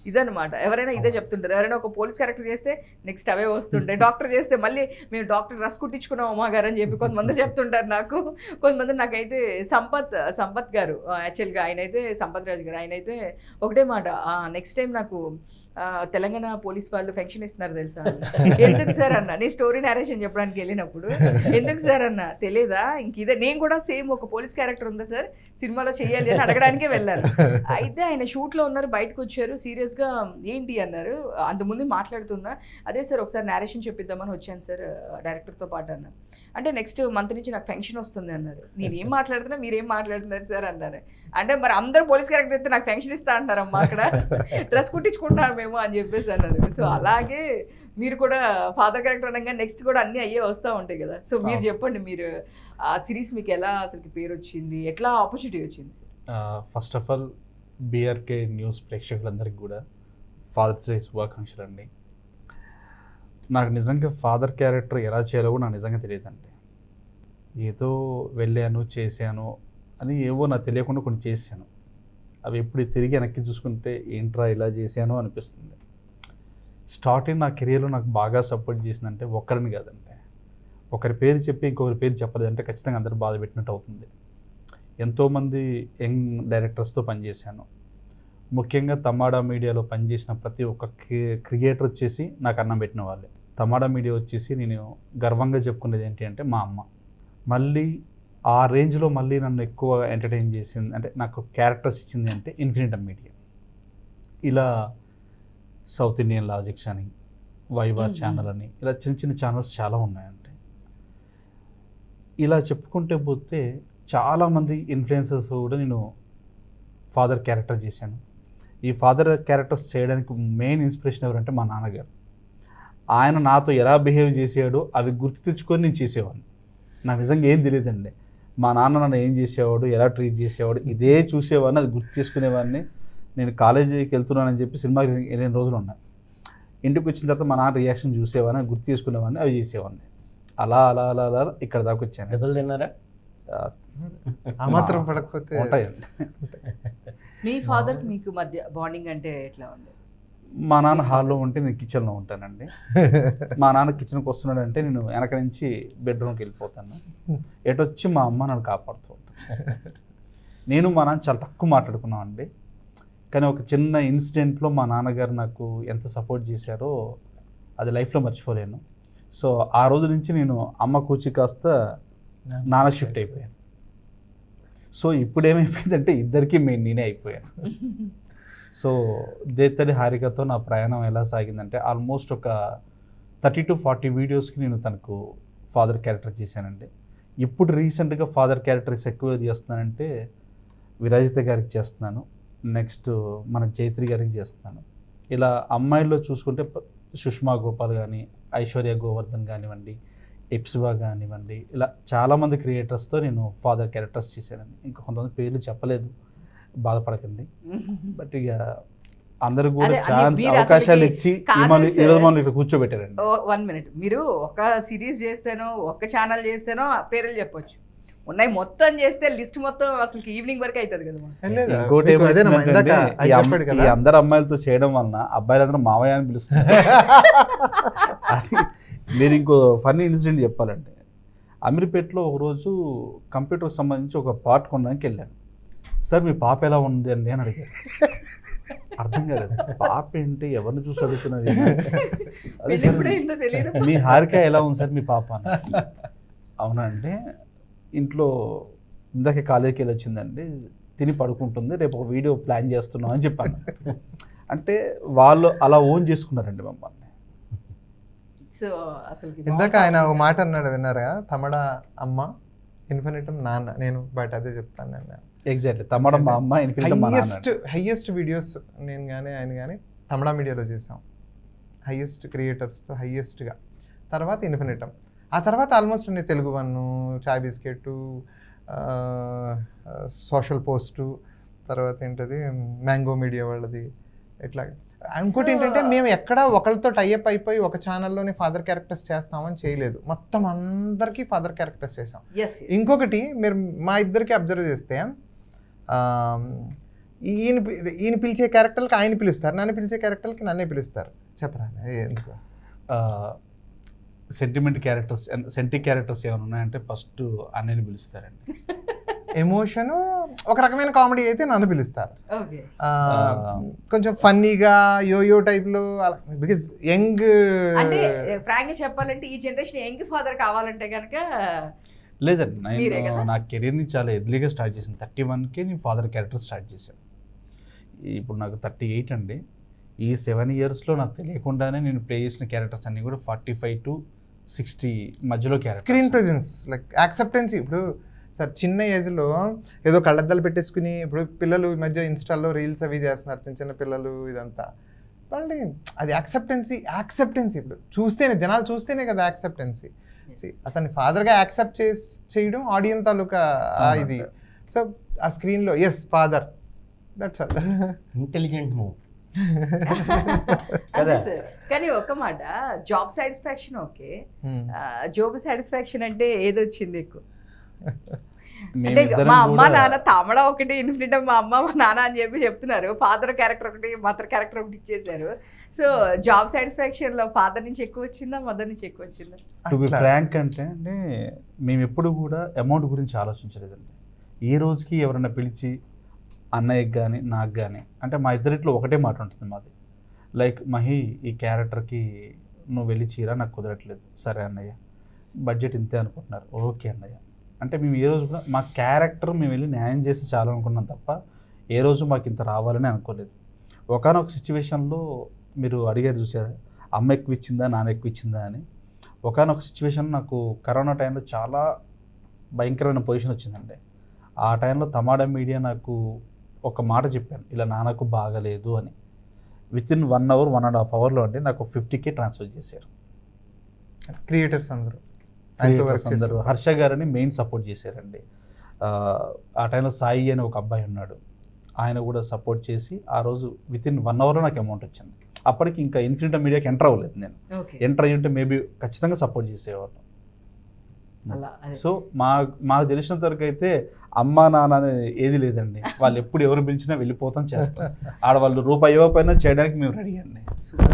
ఇదనమాట, ఎవరైనా ఇదే చెప్తుంటారు. ఎవరైనా ఒక పోలీస్ క్యారెక్టర్ చేస్తే నెక్స్ట్ అవే వస్తుంటాయి, డాక్టర్ చేస్తే మళ్ళీ మేము డాక్టర్ డ్రెస్ కుట్టించుకున్నాం అమ్మా గారు అని చెప్పి కొంతమంది చెప్తుంటారు నాకు. కొంతమంది నాకైతే సంపత్ గారు యాక్చువల్గా ఆయన అయితే సంపత్ రాజు గారు ఆయన అయితే ఒకటే మాట, నెక్స్ట్ టైం నాకు తెలంగాణ పోలీస్ వాళ్ళు ఫెన్షన్ ఇస్తున్నారు తెలుసా, ఎందుకు సార్ అన్న నీ స్టోరీ నేరేషన్ చెప్పడానికి వెళ్ళినప్పుడు ఎందుకు సార్ అన్న తెలియదా ఇంక ఇదే నేను కూడా సేమ్ ఒక పోలీస్ క్యారెక్టర్ ఉందా సార్ సినిమాలో చెయ్యాలి అని అడగడానికే వెళ్ళాను. అయితే ఆయన షూట్లో ఉన్నారు, బయటకు వచ్చారు, సీరియస్గా ఏంటి అన్నారు, అంతకుముందు మాట్లాడుతున్నా అదే సార్ ఒకసారి నేరేషన్ చెప్పిద్దామని వచ్చాను సార్ డైరెక్టర్తో పాటు అన్నారు. అంటే నెక్స్ట్ మంత్ నుంచి నాకు ఫెన్షన్ వస్తుంది అన్నారు. నేనేం మాట్లాడుతున్నా మీరేం మాట్లాడుతున్నారు సార్ అన్నారు. అంటే మరి అందరూ పోలీస్ క్యారెక్టర్ అయితే నాకు ఫెన్షన్ ఇస్తా అంటారమ్మా అక్కడ డ్రెస్ కుట్టించుకుంటున్నారు మేము అని చెప్పేసి అన్నారు. సో అలాగే మీరు కూడా ఫాదర్ క్యారెక్టర్ అనగా నెక్స్ట్ కూడా అన్నీ అయ్యే వస్తూ ఉంటాయి కదా. సో మీరు చెప్పండి, మీరు ఆ సిరీస్ మీకు ఎలా అసలు పేరు వచ్చింది, ఎట్లా ఆపర్చునిటీ వచ్చింది? First of all BRK news ప్రేక్షకులందరికీ కూడా ఫాదర్స్ డే శుభాకాంక్షలు అండి. నాకు నిజంగా ఫాదర్ క్యారెక్టర్ ఎలా చేయాలో నాకు నిజంగా తెలియదండి. ఏదో వెళ్ళాను చేశాను అని ఏవో నాకు తెలియకుండా కొన్ని చేశాను, అవి ఎప్పుడు తిరిగి వెనక్కి చూసుకుంటే ఏంట్రా ఇలా చేశాను అనిపిస్తుంది. స్టార్టింగ్ నా కెరియర్లో నాకు బాగా సపోర్ట్ చేసిందంటే ఒక్కరిని కాదండి, ఒకరి పేరు చెప్పి ఇంకొకరి పేరు చెప్పలేదంటే ఖచ్చితంగా అందరూ బాధ పెట్టినట్టు అవుతుంది. ఎంతోమంది యంగ్ డైరెక్టర్స్తో పనిచేశాను, ముఖ్యంగా తమ్మాడా మీడియాలో పనిచేసిన ప్రతి ఒక్క క్రియేటర్ వచ్చేసి నాకు అన్నం పెట్టిన వాళ్ళే. తమ్మాడా మీడియా వచ్చేసి నేను గర్వంగా చెప్పుకునేది ఏంటి అంటే మా అమ్మ. మళ్ళీ ఆ రేంజ్లో మళ్ళీ నన్ను ఎక్కువ ఎంటర్టైన్ చేసింది అంటే నాకు క్యారెక్టర్స్ ఇచ్చింది అంటే ఇన్ఫినిటమ్ మీడియా. ఇలా సౌత్ ఇండియన్ లాజిక్స్ అని, వైవా ఛానల్ అని, ఇలా చిన్న చిన్న ఛానల్స్ చాలా ఉన్నాయండి. ఇలా చెప్పుకుంటే పోతే చాలామంది ఇన్ఫ్లుయెన్సర్స్ కూడా నేను ఫాదర్ క్యారెక్టర్ చేశాను. ఈ ఫాదర్ క్యారెక్టర్స్ చేయడానికి మెయిన్ ఇన్స్పిరేషన్ ఎవరంటే మా నాన్నగారు. ఆయన నాతో ఎలా బిహేవ్ చేసేవాడో అవి గుర్తు తెచ్చుకొని నేను చేసేవాడిని. నాకు నిజంగా ఏం తెలియదండి, మా నాన్న నన్ను ఏం చేసేవాడు, ఎలా ట్రీట్ చేసేవాడు, ఇదే చూసేవాడిని, అది గుర్తు చేసుకునేవాడిని. నేను కాలేజీకి వెళ్తున్నానని చెప్పి సినిమాకి 8 రోజులు ఉన్నాయి, ఇంటికి వచ్చిన తర్వాత మా నాన్న రియాక్షన్ చూసేవాడిని, గుర్తు చేసుకునేవాడిని, అవి చేసేవాడిని. అలా అలా అలా అలా ఇక్కడ దాకా వచ్చాను. దెబ్బలు తిన్నారా? మాత్రం పడకపోతే ఉంటాయండి. మీ ఫాదర్ మీకు మధ్య బాండింగ్ అంటే ఎట్లా ఉంది? మా నాన్న హాల్లో ఉంటే నేను కిచెన్లో ఉంటానండి. మా నాన్న కిచెన్కి వస్తున్నాడంటే నేను వెనక నుంచి బెడ్రూమ్కి వెళ్ళిపోతాను. ఎటొచ్చి మా అమ్మ నన్ను కాపాడుతూ ఉంటాను. నేను మా నాన్న చాలా తక్కువ మాట్లాడుకున్నామండి, కానీ ఒక చిన్న ఇన్సిడెంట్లో మా నాన్నగారు నాకు ఎంత సపోర్ట్ చేశారో అది లైఫ్లో మర్చిపోలేను. సో ఆ రోజు నుంచి నేను అమ్మ కూర్చి కాస్త నాన్న షిఫ్ట్ అయిపోయాను. సో ఇప్పుడు ఏమైపోయిందంటే ఇద్దరికీ నేనే అయిపోయాను. సో దేత్తడి హారికతో నా ప్రయాణం ఎలా సాగిందంటే ఆల్మోస్ట్ ఒక 30 to 40 వీడియోస్కి నేను తనకు ఫాదర్ క్యారెక్టర్ చేశానండి. ఇప్పుడు రీసెంట్గా ఫాదర్ క్యారెక్టర్స్ ఎక్కువ చేస్తున్నానంటే విరాజిత గారికి చేస్తున్నాను, నెక్స్ట్ మన జైత్రి గారికి చేస్తున్నాను. ఇలా అమ్మాయిల్లో చూసుకుంటే సుష్మా గోపాల్ కానీ, ఐశ్వర్య గోవర్ధన్ కానివ్వండి, ఎప్సిబా కానివ్వండి, ఇలా చాలామంది క్రియేటర్స్తో నేను ఫాదర్ క్యారెక్టర్స్ చేశానండి. ఇంకా కొంతమంది పేర్లు చెప్పలేదు, బాధపడకండి. బట్ ఇక అందరూ కూడా అదే, ఛాన్స్ మీరు అవకాశాలు అసలుకి ఇచ్చి కాదు ఈరోజు సార్. మనం ఇక్కడ కూర్చోబెట్టారండి. 1 minute. మీరు ఒక సిరీస్ చేస్తేనో ఒక్క ఛానల్ చేస్తేనో పేర్లు చెప్పొచ్చు, ఉన్నాయి మొత్తం చేస్తే లిస్ట్ మొత్తం అసలు ఈవినింగ్ వరకు అవుతుంది కదా మనకు. లేదా, ఇంకోటి మీకు అదేనమ్మా, ఇందాక ఏమైందంటే ఆయన చెప్పాడు ఈ కదా. అందరు అమ్మాయిలతో చేయడం వలన అబ్బాయిలందరూ మావయ్య అని పిలుస్తారు. అది మీరు ఇంకో ఫన్నీ ఇన్సిడెంట్ చెప్పాలంటే, అమీర్పేటలో ఒకరోజు కంప్యూటర్కి సంబంధించి ఒక పార్ట్ కొనడానికి వెళ్ళాను. సార్ మీ పాప ఎలా ఉంది అని నేను అడిగాను. అర్థం కాలేదు, పాప ఏంటి, ఎవరిని చూసి అడుగుతున్నది. అదే సార్ ఎప్పుడైందో తెలియదు. మీ హారిక ఎలా ఉంది సార్ మీ పాప అని. అవునా అంటే, ఇంట్లో ఇందాక కాలేజీకి వెళ్ళి వచ్చిందండి, తిని పడుకుంటుంది, రేపు ఒక వీడియో ప్లాన్ చేస్తున్నాం అని చెప్పాను. అంటే వాళ్ళు అలా ఓన్ చేసుకున్నారండి మమ్మల్ని. సో అసలు ఇందాక ఆయన ఒక మాట అన్నాడు, విన్నారా? తమడా అమ్మ, ఇన్ఫినిటం నాన్న. నేను బట్ అదే చెప్తాను నేను. ఎగ్జాక్ట్లీ, తమ్మడం మా అమ్మ, ఇన్ఫినిటం మా నాన్న. హైయెస్ట్ వీడియోస్ నేను కానీ ఆయన కానీ తమిళ మీడియాలో చేసాం. హైయెస్ట్ క్రియేటర్స్తో హైయెస్ట్గా. తర్వాత ఇన్ఫినిటం. ఆ తర్వాత ఆల్మోస్ట్ నేను తెలుగు వన్, చాయ్ బిస్కెట్, సోషల్ పోస్టు, తర్వాత ఏంటది మ్యాంగో మీడియా వాళ్ళది. ఇట్లా ఇంకోటి ఏంటంటే, మేము ఎక్కడ ఒకళ్ళతో టైఅప్ అయిపోయి ఒక ఛానల్లోనే ఫాదర్ క్యారెక్టర్స్ చేస్తామని చేయలేదు, మొత్తం అందరికీ ఫాదర్ క్యారెక్టర్స్ చేసాం. ఇంకొకటి మీరు మా ఇద్దరికి అబ్జర్వ్ చేస్తే, ఈయన పిలిచే క్యారెక్టర్కి ఆయన పిలుస్తారు, నన్ను పిలిచే క్యారెక్టర్కి నన్నే పిలుస్తారు. చెప్పరా ఎందుకు? సెంటిమెంట్ క్యారెక్టర్స్, సెంటి క్యారెక్టర్స్ ఏమైనా ఉన్నాయంటే ఫస్ట్ అన్నయ్యని పిలుస్తారండి. ఎమోషన్ ఒక రకమైన కామెడీ అయితే నన్ను పిలుస్తారు. ఓకే. కొంచెం ఫన్నీగా యోయో టైప్లో అలా, బికాజ్ యంగ్. అంటే ఫ్రాంక్ గా చెప్పాలంటే ఈ జనరేషన్ యంగ్ ఫాదర్ కావాలంటే కనుక లేదండి, మీరే నేను కదా? నా కెరీర్ని చాలా ఎర్లీగా స్టార్ట్ చేశాను. 31కే నేను ఫాదర్ క్యారెక్టర్ స్టార్ట్ చేశాను. ఇప్పుడు నాకు 38 అండి. ఈ 7 yearsలో నాకు తెలియకుండానే నేను ప్లే చేసిన క్యారెక్టర్స్ అన్నీ కూడా 45 to 60 మధ్యలో character. Screen presence, like acceptancy. ఇప్పుడు సార్ చిన్న ఏజ్లో ఏదో కళ్ళద్దాలు పెట్టేసుకుని, ఇప్పుడు పిల్లలు ఈ మధ్య ఇన్స్టాల్లో రీల్స్ అవి చేస్తున్నారు, చిన్న చిన్న పిల్లలు, ఇదంతా వాళ్ళని అది యాక్సెప్టెన్సీ. ఇప్పుడు చూస్తేనే, జనాలు చూస్తేనే కదా యాక్సెప్టెన్సీ. అతన్ని ఫాదర్గా యాక్సెప్ట్ చేయడం ఆడియన్స్ తాలూకా ఇది. సో ఆ స్క్రీన్లో as father, that's all. Intelligent move. అదే సార్. కానీ ఒక మాట, job satisfaction okay, job satisfaction అంటే ఏదొచ్చింది ఎక్కువ? అంటే మా అమ్మ నాన్న తమడ ఒకటి, ఇన్ఫినిటం మా అమ్మ మా నాన్న అని చెప్పి చెప్తున్నారు, ఫాదర్ క్యారెక్టర్ ఒకటి, మదర్ క్యారెక్టర్ ఒకటి ఇచ్చేసారు. సో జాబ్ సాటిస్ఫాక్షన్ లో ఫాదర్ నుంచి ఎక్కువ వచ్చిందా, మదర్ నుంచి ఎక్కువ వచ్చిందా? టు బి ఫ్రాంక్ అంటే మేము ఎప్పుడు కూడా అమౌంట్ గురించి ఆలోచించలేదండి. ఏ రోజుకి ఎవరైనా పిలిచి అన్నయ్యకి కానీ నాకు కానీ, అంటే మా ఇద్దరిట్లో ఒకటే మాట ఉంటుంది మాది, లైక్ మహి ఈ క్యారెక్టర్కి నువ్వు వెళ్ళి చీర నాకు కుదరట్లేదు, సరే అన్నయ్య బడ్జెట్ ఇంతే అనుకుంటున్నారు, ఓకే అన్నయ్య. అంటే మేము ఏ రోజు కూడా మా క్యారెక్టర్ మేము వెళ్ళి న్యాయం చేసి చాలా అనుకున్నాం తప్ప ఏ రోజు మాకు ఇంత రావాలని అనుకోలేదు. ఒకనొక సిచ్యువేషన్లో మీరు అడిగారు చూసారా, అమ్మ ఎక్కువ ఇచ్చిందా నాన్న ఎక్కువ ఇచ్చిందా అని. ఒకనొక సిచ్యువేషన్ నాకు కరోనా టైంలో చాలా భయంకరమైన పొజిషన్ వచ్చిందండి. ఆ టైంలో తమాడా మీడియా నాకు ఒక మాట చెప్పాను, ఇలా నాన్నకు బాగలేదు అని. వితిన్ 1 hour 1.5 hourలో అండి నాకు 50K ట్రాన్స్ఫర్ చేశారు. క్రియేటర్స్ అందరూ హర్ష గారని మెయిన్ సపోర్ట్ చేశారండి. ఆ టైంలో సాయి అని ఒక అబ్బాయి ఉన్నాడు, ఆయన కూడా సపోర్ట్ చేసి ఆ రోజు వితిన్ 1 hourలో నాకు అమౌంట్ వచ్చింది. అప్పటికి ఇంకా ఇన్ఫినిటం మీడియాకి ఎంటర్ అవ్వలేదు. నేను ఎంటర్ అయ్యి ఉంటే మేబీ ఖచ్చితంగా సపోర్ట్ చేసేవాళ్ళు. సో మాకు తెలిసినంత వరకు అయితే అమ్మ నాన్న అనేది ఏది లేదండి. వాళ్ళు ఎప్పుడు ఎవరు పిలిచినా వెళ్ళిపోతాం, చేస్తాం. ఆడవాళ్ళు రూపాయి ఇవ్వకపోయినా చేయడానికి మేము రెడీ అండి.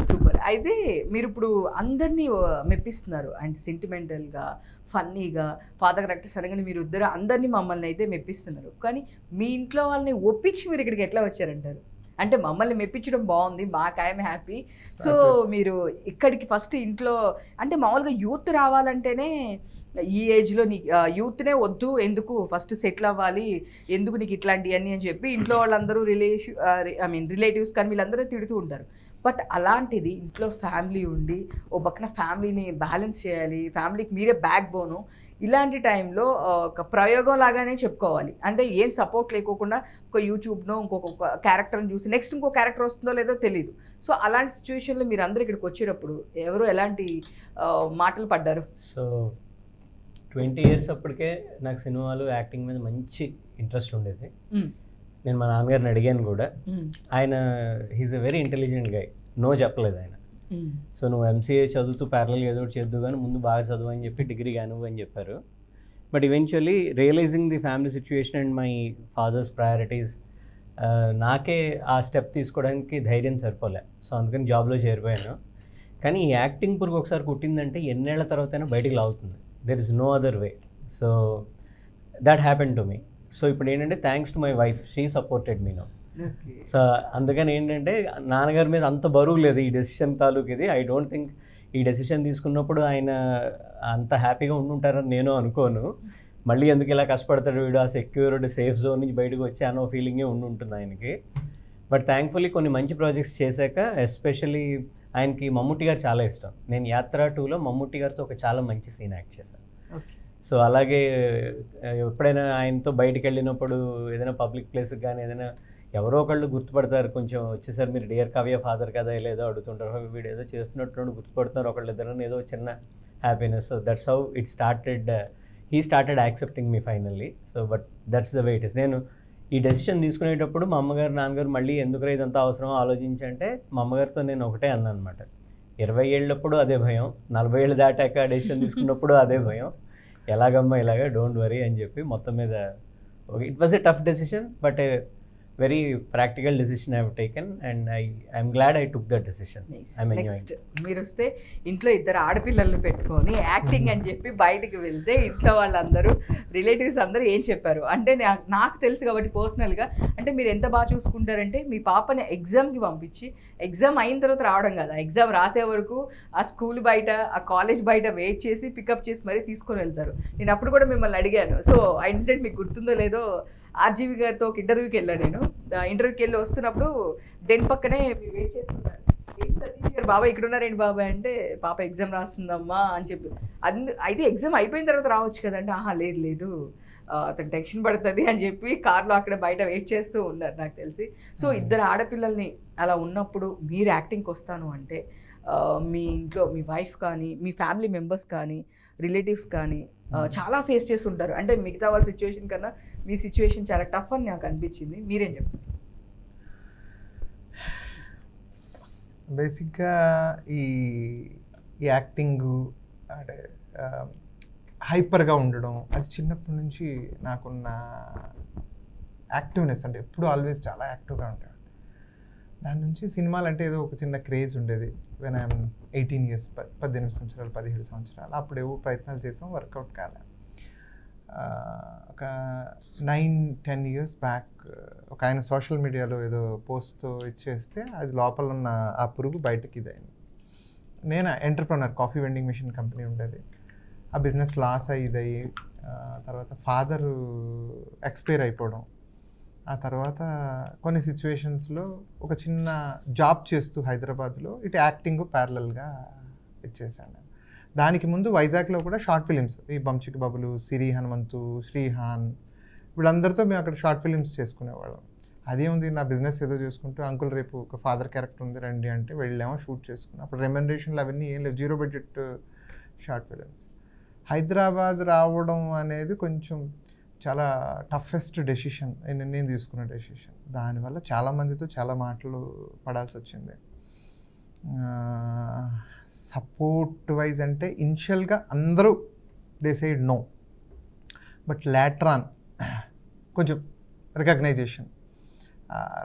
సూపర్. అయితే మీరు ఇప్పుడు అందరినీ మెప్పిస్తున్నారు, అండ్ సెంటిమెంటల్గా, ఫన్నీగా, ఫాదర్ క్యారెక్టర్స్ అనగానే మీరు ఇద్దరు అందరినీ మమ్మల్ని అయితే మెప్పిస్తున్నారు. కానీ మీ ఇంట్లో వాళ్ళని ఒప్పించి మీరు ఇక్కడికి ఎట్లా వచ్చారంటారు? అంటే మమ్మల్ని మెప్పించడం బాగుంది, మాకు ఐఎమ్ హ్యాపీ. సో మీరు ఇక్కడికి ఫస్ట్ ఇంట్లో, అంటే మామూలుగా యూత్ రావాలంటేనే ఈ ఏజ్లో నీ యూత్నే వద్దు, ఎందుకు ఫస్ట్ సెటిల్ అవ్వాలి, ఎందుకు నీకు ఇట్లాంటివన్నీ అని చెప్పి ఇంట్లో వాళ్ళందరూ రిలేటివ్స్ కానీ వీళ్ళందరూ తిడుతూ ఉంటారు. బట్ అలాంటిది ఇంట్లో ఫ్యామిలీ ఉండి ఓ పక్కన ఫ్యామిలీని బ్యాలెన్స్ చేయాలి, ఫ్యామిలీకి మీరే బ్యాక్ బోను. ఇలాంటి టైంలో ఒక ప్రయోగం లాగానే చెప్పుకోవాలి. అంటే ఏం సపోర్ట్ లేకోకుండా ఒక యూట్యూబ్నో ఇంకొక క్యారెక్టర్ని చూసి నెక్స్ట్ ఇంకో క్యారెక్టర్ వస్తుందో లేదో తెలియదు. సో అలాంటి సిచ్యువేషన్లో మీరు అందరూ ఇక్కడికి వచ్చేటప్పుడు ఎవరు ఎలాంటి మాటలు పడ్డారు? సో 20 years అప్పటికే నాకు సినిమాలు యాక్టింగ్ మీద మంచి ఇంట్రెస్ట్ ఉండేది. నేను మా నాన్నగారిని అడిగాను కూడా. ఆయన he's a very intelligent guy, no చెప్పలేదు ఆయన. సో నువ్వు ఎంసీఏ చదువుతూ ప్యారలల్ ఏదో ఒకటి చేద్దు కానీ ముందు బాగా చదువు అని చెప్పి డిగ్రీ కానివ్వు అని చెప్పారు. But eventually realizing the family situation and my father's priorities, నాకే ఆ స్టెప్ తీసుకోవడానికి ధైర్యం సరిపోలే. సో అందుకని జాబ్లో చేరిపోయాను. కానీ ఈ యాక్టింగ్ పురుగు ఒకసారి కుట్టిందంటే ఎన్నేళ్ల తర్వాతైనా బయటికి లాగుతుంది. There is no other way. So that happen to me. So ఇప్పుడు ఏంటంటే thanks to my wife, she supported me now. So అందుకని ఏంటంటే నాన్నగారి మీద అంత బరువు లేదు ఈ డెసిషన్ తాలూకు. ఇది ఐ డోంట్ థింక్ ఈ డెసిషన్ తీసుకున్నప్పుడు ఆయన అంత హ్యాపీగా ఉండుంటారని నేను అనుకోను. మళ్ళీ ఎందుకు ఇలా కష్టపడతాడు వీడు, ఆ సెక్యూర్డ్ సేఫ్ జోన్ నుంచి బయటకు వచ్చానో ఫీలింగే ఉండుంటుంది ఆయనకి. బట్ థ్యాంక్ఫుల్లీ కొన్ని మంచి ప్రాజెక్ట్స్ చేశాక, ఎస్పెషల్లీ ఆయనకి మమ్ముట్టి గారు చాలా ఇష్టం. నేను యాత్ర 2లో మమ్ముట్టి గారితో ఒక చాలా మంచి సీన్ యాక్ట్ చేశాను. సో అలాగే ఎప్పుడైనా ఆయనతో బయటికి వెళ్ళినప్పుడు ఏదైనా పబ్లిక్ ప్లేస్కి కానీ ఏదైనా ఎవరో ఒకళ్ళు గుర్తుపడతారు, కొంచెం వచ్చేసరి మీరు డియర్ కావ్య ఫాదర్ కదా లేదో అడుగుతుంటారు, వీడు ఏదో చేస్తున్నట్టు గుర్తుపడుతున్నారు ఒకళ్ళు ఇద్దరు, ఏదో చిన్న happiness. So that's how it started. He started accepting me finally. So but that's the way it is. నేను ఈ డెసిషన్ తీసుకునేటప్పుడు మా అమ్మగారు నాన్నగారు మళ్ళీ ఎందుకు ఇదంతా అవసరమో ఆలోచించంటే మా అమ్మగారితో నేను ఒకటే అన్నాను అనమాట. 20 ఏళ్ళప్పుడు అదే భయం, 40 ఏళ్ళు దాటాక డెసిషన్ తీసుకున్నప్పుడు అదే భయం, ఎలాగమ్మా ఇలాగా, డోంట్ వరీ అని చెప్పి మొత్తం మీద it was a tough decision but very practical decision I have taken and I'm glad I took that decision. I'm enjoying. Next మీరు వస్తే ఇంట్లో ఇద్దరు ఆడపిల్లల్ని పెట్టుకొని యాక్టింగ్ అని చెప్పి బయటికి వెళ్తే ఇంట్లో వాళ్ళందరూ రిలేటివ్స్ అందరూ ఏం చెప్పారు అంటే నాకు తెలుసు కాబట్టి పర్సనల్గా, అంటే మీరు ఎంత బాగా చూసుకుంటారంటే మీ పాపని ఎగ్జామ్కి పంపించి ఎగ్జామ్ అయిన తర్వాత రావడం కదా, ఎగ్జామ్ రాసే వరకు ఆ స్కూల్ బయట ఆ కాలేజ్ బయట వెయిట్ చేసి పికప్ చేసి మరీ తీసుకొని వెళ్తారు. నేను అప్పుడు కూడా మిమ్మల్ని అడిగాను. సో ఆ ఇన్సిడెంట్ మీకు గుర్తుందో లేదో, ఆర్జీవి గారితో ఒక ఇంటర్వ్యూకి వెళ్ళాను నేను. ఇంటర్వ్యూకి వెళ్ళి వస్తున్నప్పుడు డెన్ పక్కనే మీరు వెయిట్ చేస్తున్నారు. ఏంటి సతీష్ గారు బాబాయ్ ఇక్కడ ఉన్నారేంటి బాబాయ్ అంటే, పాప ఎగ్జామ్ రాస్తుందమ్మా అని చెప్పి. అయితే ఎగ్జామ్ అయిపోయిన తర్వాత రావచ్చు కదంటే, ఆహా లేదు లేదు అతను టెన్షన్ పడుతుంది అని చెప్పి కార్లో అక్కడ బయట వెయిట్ చేస్తూ ఉన్నారు నాకు తెలిసి. సో ఇద్దరు ఆడపిల్లల్ని అలా ఉన్నప్పుడు మీరు యాక్టింగ్కి వస్తాను అంటే మీ ఇంట్లో మీ వైఫ్ కానీ మీ ఫ్యామిలీ మెంబర్స్ కానీ రిలేటివ్స్ కానీ చాలా ఫేస్ చేసి ఉంటారు. అంటే మిగతా వాళ్ళ సిచ్యువేషన్ కన్నా మీ సిచ్యువేషన్ చాలా టఫ్ అని నాకు అనిపించింది. మీరేం చెప్పండి? బేసిక్గా ఈ యాక్టింగు అంటే హైపర్గా ఉండడం అది చిన్నప్పటి నుంచి నాకున్న యాక్టివ్నెస్, అంటే ఎప్పుడు ఆల్వేస్ చాలా యాక్టివ్గా ఉంటాడు. దాని నుంచి సినిమాలు అంటే ఏదో ఒక చిన్న క్రేజ్ ఉండేది. వెన్ ఐఎమ్ 18 years, 18 సంవత్సరాలు 17 సంవత్సరాలు అప్పుడు ఏవో ప్రయత్నాలు చేసాం, వర్కౌట్ కాలే. ఒక 9-10 years బ్యాక్ ఒక ఆయన సోషల్ మీడియాలో ఏదో పోస్ట్తో ఇచ్చేస్తే అది లోపల ఉన్న ఆ పురుగు బయటకి ఇదైంది. నేను entrepreneur, coffee vending machine company ఉండేది. ఆ బిజినెస్ లాస్ అయ్యిదయ్యి తర్వాత ఫాదరు ఎక్స్పైర్ అయిపోవడం, ఆ తర్వాత కొన్ని సిచ్యువేషన్స్లో ఒక చిన్న జాబ్ చేస్తూ హైదరాబాద్లో ఇటు యాక్టింగ్ ప్యారలల్గా ఇచ్చేసాను. దానికి ముందు వైజాగ్లో కూడా షార్ట్ ఫిలిమ్స్, ఈ బంచిక్ బాబులు, సిరి హనుమంతు, శ్రీహాన్ వీళ్ళందరితో మేము అక్కడ షార్ట్ ఫిలిమ్స్ చేసుకునేవాళ్ళం. అదే ఉంది నా బిజినెస్ ఏదో చేసుకుంటూ, అంకుల్ రేపు ఒక ఫాదర్ క్యారెక్టర్ ఉంది రండి అంటే వెళ్ళామో షూట్ చేసుకున్నాం. అప్పుడు రెమ్యునరేషన్లు అవన్నీ ఏం లేవు, 0 budget షార్ట్ ఫిలిమ్స్. హైదరాబాద్ రావడం అనేది కొంచెం చాలా టఫెస్ట్ డెసిషన్, నేను తీసుకున్న డెసిషన్. దానివల్ల చాలామందితో చాలా మాటలు పడాల్సి వచ్చింది. సపోర్ట్ వైజ్ అంటే ఇనిషియల్గా అందరూ they side no, but later on కొంచెం రికగ్నైజేషన్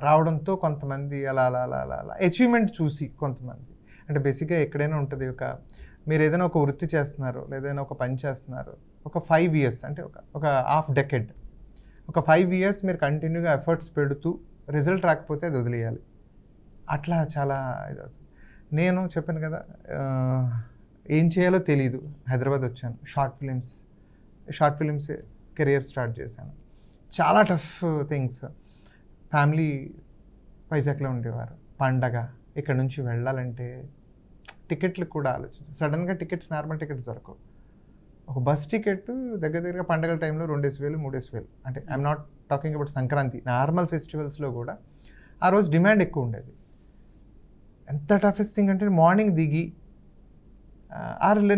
రావడంతో కొంతమంది అలా అలా అలా అలా అలా అచీవ్మెంట్ చూసి కొంతమంది, అంటే బేసిక్గా ఎక్కడైనా ఉంటుంది, మీరు ఏదైనా ఒక వృత్తి చేస్తున్నారు లేదా ఏదైనా ఒక పని చేస్తున్నారు, ఒక 5 years అంటే ఒక హాఫ్ డెకెడ్, ఒక 5 years మీరు కంటిన్యూగా ఎఫర్ట్స్ పెడుతూ రిజల్ట్ రాకపోతే అది వదిలేయాలి. అట్లా చాలా ఇది అవుతుంది. నేను చెప్పాను కదా ఏం చేయాలో తెలీదు, హైదరాబాద్ వచ్చాను, షార్ట్ ఫిలిమ్స్ కెరియర్ స్టార్ట్ చేశాను. చాలా టఫ్ థింగ్స్. ఫ్యామిలీ వైజాగ్లో ఉండేవారు, పండగ ఇక్కడ నుంచి వెళ్ళాలంటే టికెట్లు కూడా ఆలోచించు. సడన్గా టికెట్స్ నార్మల్ టికెట్స్ దొరకవు. ఒక బస్ టికెట్ దగ్గర దగ్గరగా పండగల టైంలో 2,000 3,000. అంటే I'm not talking about Sankranti, normal ఫెస్టివల్స్లో కూడా ఆ రోజు డిమాండ్ ఎక్కువ ఉండేది. ఎంత టఫెస్ట్ థింగ్ అంటే మార్నింగ్ దిగి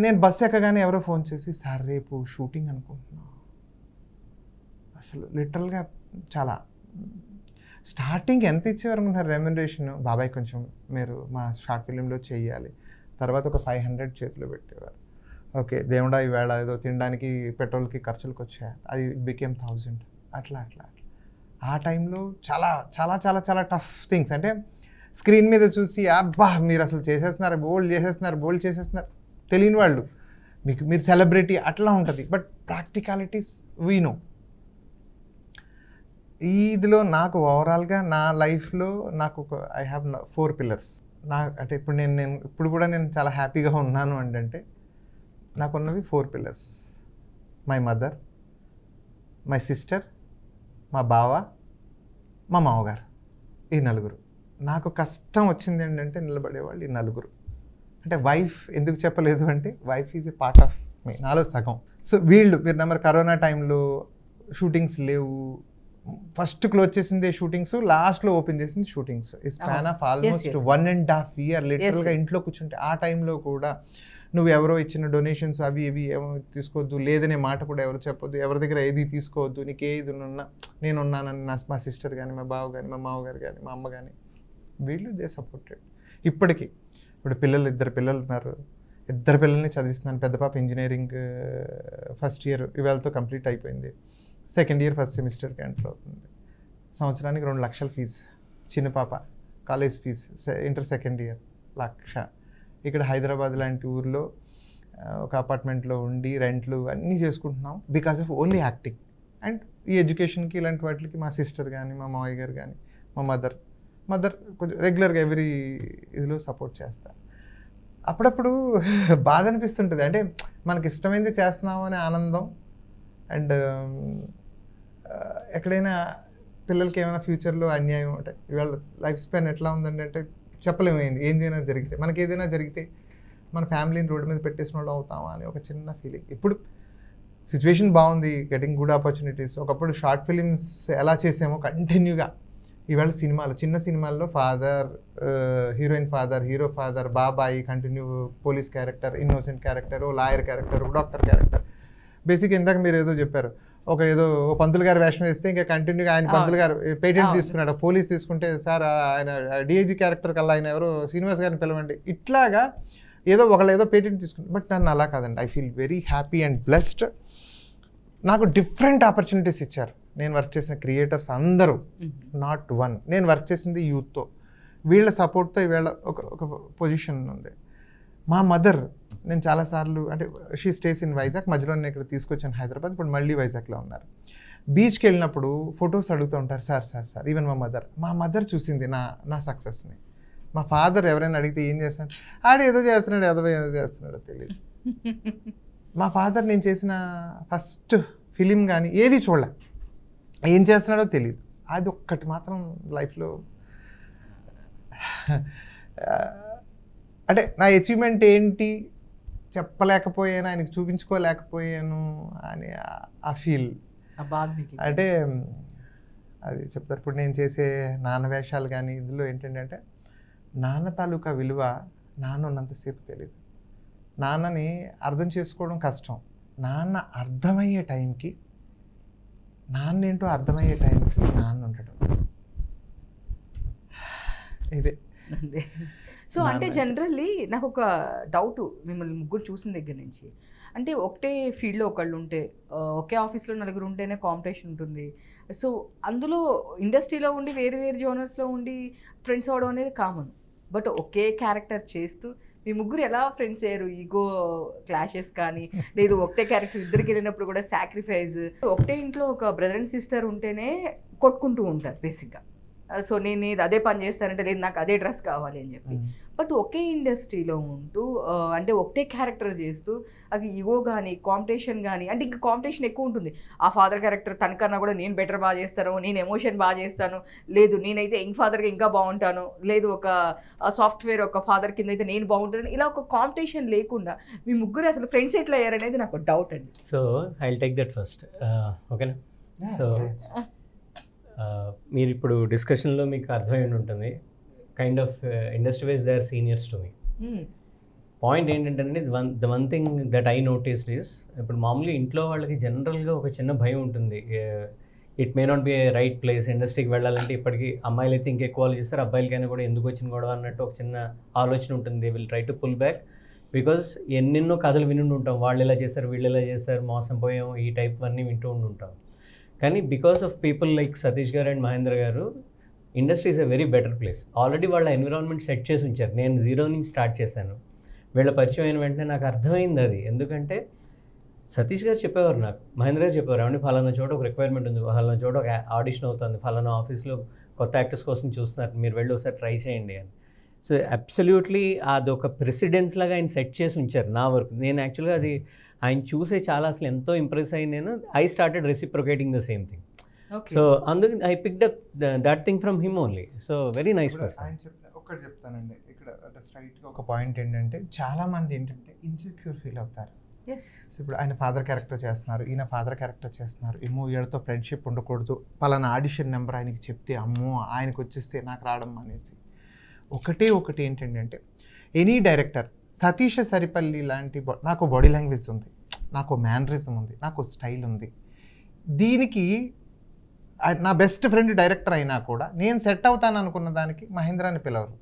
నేను బస్సు ఎక్కగానే ఎవరో ఫోన్ చేసి సార్ రేపు షూటింగ్ అనుకుంటున్నా. అసలు లిటరల్గా చాలా స్టార్టింగ్ ఎంత ఇచ్చేవారు అనుకుంటున్నారు రెమ్యునరేషన్? బాబాయ్ కొంచెం మీరు మా షార్ట్ ఫిలింలో చేయాలి, తర్వాత ఒక 500 చేతిలో పెట్టేవారు. ఓకే దేవుడా ఈవేళ ఏదో తినడానికి పెట్రోల్కి ఖర్చులకు వచ్చాయి, అది బికేమ్ 1000. అట్లా ఆ టైంలో చాలా చాలా చాలా చాలా టఫ్ థింగ్స్. అంటే స్క్రీన్ మీద చూసి అబ్బా మీరు అసలు చేసేస్తున్నారు, బోల్డ్ చేసేస్తున్నారు తెలియని వాళ్ళు, మీరు సెలబ్రిటీ అట్లా ఉంటుంది. But practicalities we know. ఇదిలో నాకు ఓవరాల్గా నా లైఫ్లో నాకు ఒక ఐ హ్యావ్ 4 పిల్లర్స్. అంటే ఇప్పుడు కూడా నేను చాలా హ్యాపీగా ఉన్నాను అంటే నాకున్నవి 4 pillars. My mother, my sister, మా బావ, మా మామగారు. ఈ 4. నాకు కష్టం వచ్చింది ఏంటంటే నిలబడేవాళ్ళు ఈ 4. అంటే వైఫ్ ఎందుకు చెప్పలేదు అంటే wife is a part of me, నాలో సగం. సో వీళ్ళు మీరు నెంబర్ కరోనా టైంలో షూటింగ్స్ లేవు, ఫస్ట్ క్లోజ్ చేసింది షూటింగ్స్, లాస్ట్లో ఓపెన్ చేసింది షూటింగ్స్. ఈ స్పాన్ ఆఫ్ ఆల్మోస్ట్ 1.5 year లిటరల్గా ఇంట్లో కూర్చుంటే. ఆ టైంలో కూడా నువ్వు ఎవరో ఇచ్చిన డొనేషన్స్ అవి ఇవి ఏమో తీసుకోవద్దు, లేదనే మాట కూడా ఎవరు చెప్పొద్దు, ఎవరి దగ్గర ఏది తీసుకోవద్దు, నీకు ఏది ఉన్నా నేనున్నానని మా సిస్టర్ కానీ, మా బావ కానీ, మా మామగారు కానీ, మా అమ్మ కానీ వీళ్ళు దే సపోర్టెడ్. ఇప్పుడు ఇద్దరు పిల్లలు ఉన్నారు. 2 పిల్లల్ని చదివిస్తున్నాను. పెద్ద పాప ఇంజనీరింగ్ ఫస్ట్ ఇయర్ ఇవాళతో కంప్లీట్ అయిపోయింది. సెకండ్ ఇయర్ ఫస్ట్ సెమిస్టర్ క్యాంటర్ అవుతుంది. సంవత్సరానికి 2 లక్షల ఫీజు. చిన్న పాప college fees inter second year 1 lakh. ఇక్కడ హైదరాబాద్ లాంటి ఊర్లో ఒక అపార్ట్మెంట్లో ఉండి రెంట్లు అన్నీ చేసుకుంటున్నాం because of only acting. And ఈ ఎడ్యుకేషన్కి ఇలాంటి వాటికి మా సిస్టర్ కానీ, మా మావయ్య గారు కానీ, మా మదర్ కొంచెం రెగ్యులర్గా ఎవ్రీ ఇదిలో సపోర్ట్ చేస్తారు. అప్పుడప్పుడు బాధ అనిపిస్తుంటుంది. అంటే మనకి ఇష్టమైంది చేస్తున్నాము అనే ఆనందం. అండ్ ఎక్కడైనా పిల్లలకి ఏమైనా ఫ్యూచర్లో అన్యాయం అంటే ఇవాళ లైఫ్ స్పాన్ ఎట్లా ఉందండి అంటే చెప్పలేము. ఏదైనా జరిగితే మనకి ఏదైనా జరిగితే మన ఫ్యామిలీని రోడ్డు మీద పెట్టేసిన వాళ్ళు అవుతామా అని ఒక చిన్న ఫీలింగ్. ఇప్పుడు సిచ్యువేషన్ బాగుంది, గెటింగ్ గుడ్ ఆపర్చునిటీస్. ఒకప్పుడు షార్ట్ ఫిలిమ్స్ ఎలా చేసామో కంటిన్యూగా ఇవాళ సినిమాలు, చిన్న సినిమాల్లో father, heroine father, hero father, బాబాయి, continue police character, innocent character, lawyer character, doctor character. Basic ఇందాక మీరు ఏదో చెప్పారు, ఏదో పంతులు గారు వేషం వేస్తే ఇంకా కంటిన్యూగా ఆయన పంతులు గారు పేటెంట్ తీసుకున్నాడు, పోలీస్ తీసుకుంటే సార్ ఆయన డిఐజీ క్యారెక్టర్ కల్లా ఆయన ఎవరో శ్రీనివాస్ గారిని పిలవండి, ఇట్లాగా ఏదో పేటెంట్ తీసుకుంటారు. బట్ నన్ను అలా కాదండి. I feel very happy and blessed. నాకు డిఫరెంట్ ఆపర్చునిటీస్ ఇచ్చారు. నేను వర్క్ చేసిన క్రియేటర్స్ అందరూ, నాట్ వన్. నేను వర్క్ చేసింది యూత్తో, వీళ్ళ సపోర్ట్తో ఈవేళ ఒక పొజిషన్ ఉంది. మా మదర్, నేను చాలాసార్లు అంటే షీ స్టేస్ ఇన్ వైజాగ్, మధ్యలో నేను ఇక్కడ తీసుకొచ్చాను హైదరాబాద్, ఇప్పుడు మళ్ళీ వైజాగ్లో ఉన్నారు. బీచ్కి వెళ్ళినప్పుడు ఫొటోస్ అడుగుతూ ఉంటారు, సార్ ఈవెన్ మా మదర్ చూసింది నా సక్సెస్ని. మా ఫాదర్ ఎవరైనా అడిగితే ఏం చేస్తున్నాడు, ఏదో చేస్తున్నాడో తెలియదు. మా ఫాదర్ నేను చేసిన ఫస్ట్ ఫిలిం కానీ ఏది చూడలే, ఏం చేస్తున్నాడో తెలియదు. అది ఒక్కటి మాత్రం లైఫ్లో అంటే నా అచీవ్మెంట్ ఏంటి చెప్పలేకపోయాను, ఆయనకి చూపించుకోలేకపోయాను అని ఆ ఫీల్. అంటే అది చెప్తారు. ఇప్పుడు నేను చేసే నాన్న వేషాలు కానీ ఇందులో ఏంటంటే నాన్న తాలూకా విలువ నాన్న ఉన్నంతసేపు తెలియదు. నాన్నని అర్థం చేసుకోవడం కష్టం. నాన్న అర్థమయ్యే టైంకి, నాన్న ఏంటో అర్థమయ్యే టైంకి నాన్న ఉంటాడు. ఇదే. సో అంటే జనరల్లీ నాకు ఒక డౌట్, మిమ్మల్ని ముగ్గురు చూసిన దగ్గర నుంచి, అంటే ఒకటే ఫీల్డ్లో ఒకళ్ళు ఉంటే, ఒకే ఆఫీస్లో 4 ఉంటేనే కాంపిటీషన్ ఉంటుంది. సో అందులో ఇండస్ట్రీలో ఉండి వేరు జోనర్స్లో ఉండి ఫ్రెండ్స్ అవడం అనేది కామన్. బట్ ఒకే క్యారెక్టర్ చేస్తూ మీ ముగ్గురు ఎలా ఫ్రెండ్స్ అయ్యారు? ఈగో క్లాషెస్ కానీ, లేదు ఒకటే క్యారెక్టర్ ఇద్దరికి వెళ్ళినప్పుడు కూడా సాక్రిఫైస్. ఒకటే ఇంట్లో ఒక బ్రదర్ అండ్ సిస్టర్ ఉంటేనే కొట్టుకుంటూ ఉంటారు బేసిక్గా. సో నేను ఇది అదే పని చేస్తానంటే లేదు నాకు అదే డ్రెస్ కావాలి అని చెప్పి. బట్ ఒకే ఇండస్ట్రీలో ఉంటూ అంటే ఒకటే క్యారెక్టర్ చేస్తూ అది ఈగో కానీ కాంపిటీషన్ కానీ, అంటే ఇంకా కాంపిటీషన్ ఎక్కువ ఉంటుంది. ఆ ఫాదర్ క్యారెక్టర్ తనకన్నా కూడా నేను బెటర్ బాగా చేస్తాను, నేను ఎమోషన్ బాగా చేస్తాను, లేదు నేనైతే యంగ్ ఫాదర్గా ఇంకా బాగుంటాను, లేదు ఒక సాఫ్ట్వేర్ ఒక ఫాదర్ కింద అయితే నేను బాగుంటాను. ఇలా ఒక కాంపిటీషన్ లేకుండా మీ ముగ్గురు అసలు ఫ్రెండ్స్ ఎట్లా అయ్యారనేది నాకు డౌట్ అండి. So I will take that first. ఓకేనా? సో మీరు ఇప్పుడు డిస్కషన్లో మీకు అర్థమై ఉంటుంది kind of industry wise they are seniors to me. Point ఏంటంటే the one thing that I noticed is, ఇప్పుడు మామూలుగా ఇంట్లో వాళ్ళకి జనరల్గా ఒక చిన్న భయం ఉంటుంది, it may not be a right place, ఇండస్ట్రీకి వెళ్ళాలంటే ఇప్పటికీ అమ్మాయిలు అయితే ఇంకెక్కువ చేస్తారు, అబ్బాయిలకైనా కూడా ఎందుకు వచ్చిన గొడవ అన్నట్టు ఒక చిన్న ఆలోచన ఉంటుంది. They will try to pull back because ఎన్నెన్నో కథలు వినుండి ఉంటాం, వాళ్ళు ఎలా చేస్తారు వీళ్ళు ఎలా చేస్తారు మోసం పోయాం ఈ టైప్ అన్నీ వింటూ ఉంటాం. కానీ because of people like Satish గారు అండ్ మహేంద్ర గారు, industry is a very better place. Already వాళ్ళ ఎన్విరాన్మెంట్ సెట్ చేసి ఉంచారు. నేను జీరో నుంచి స్టార్ట్ చేశాను, వీళ్ళ పరిచయం అయిన వెంటనే నాకు అర్థమైంది అది. ఎందుకంటే సతీష్ గారు చెప్పేవారు, నాకు మహేంద్ర గారు చెప్పేవారు, ఏమంటే ఫలానా చోట ఒక రిక్వైర్మెంట్ ఉంది, ఫలానా చోట ఒక ఆడిషన్ అవుతుంది, ఫలానా ఆఫీస్లో కొత్త యాక్టర్స్ కోసం చూస్తున్నారు, మీరు వెళ్ళి ఒకసారి ట్రై చేయండి అని. సో అబ్సల్యూట్లీ అదొక ప్రెసిడెన్స్ లాగా ఆయన సెట్ చేసి ఉంచారు నా వరకు. నేను యాక్చువల్గా అది ఆయన చూసే చాలా అసలు ఎంతో ఇంప్రెస్ అయ్యి నేను I started reciprocating the same thing. So అందుకు I picked up that thing from him only. So very nice person. ఒకటి చెప్తానండి ఇక్కడ స్ట్రైట్గా ఒక పాయింట్ ఏంటంటే, చాలామంది ఏంటంటే ఇన్సెక్యూర్ ఫీల్ అవుతారు. సో ఇప్పుడు ఆయన ఫాదర్ క్యారెక్టర్ చేస్తున్నారు, ఈయన ఫాదర్ క్యారెక్టర్ చేస్తున్నారు, ఏమో వీళ్ళతో ఫ్రెండ్షిప్ ఉండకూడదు, పలానా ఆడిషన్ నెంబర్ ఆయనకి చెప్తే అమ్మో ఆయనకు వచ్చేస్తే నాకు రావడం అనేసి. ఒకటి ఏంటంటే ఎనీ డైరెక్టర్, సతీష్ సరిపల్లి లాంటి నాకు బాడీ లాంగ్వేజ్ ఉంది, నాకు మేనరిజం ఉంది, నాకు స్టైల్ ఉంది, దీనికి నా బెస్ట్ ఫ్రెండ్ డైరెక్టర్ అయినా కూడా నేను సెట్ అవుతాను అనుకున్న దానికి మహేంద్రాని పిలవరు,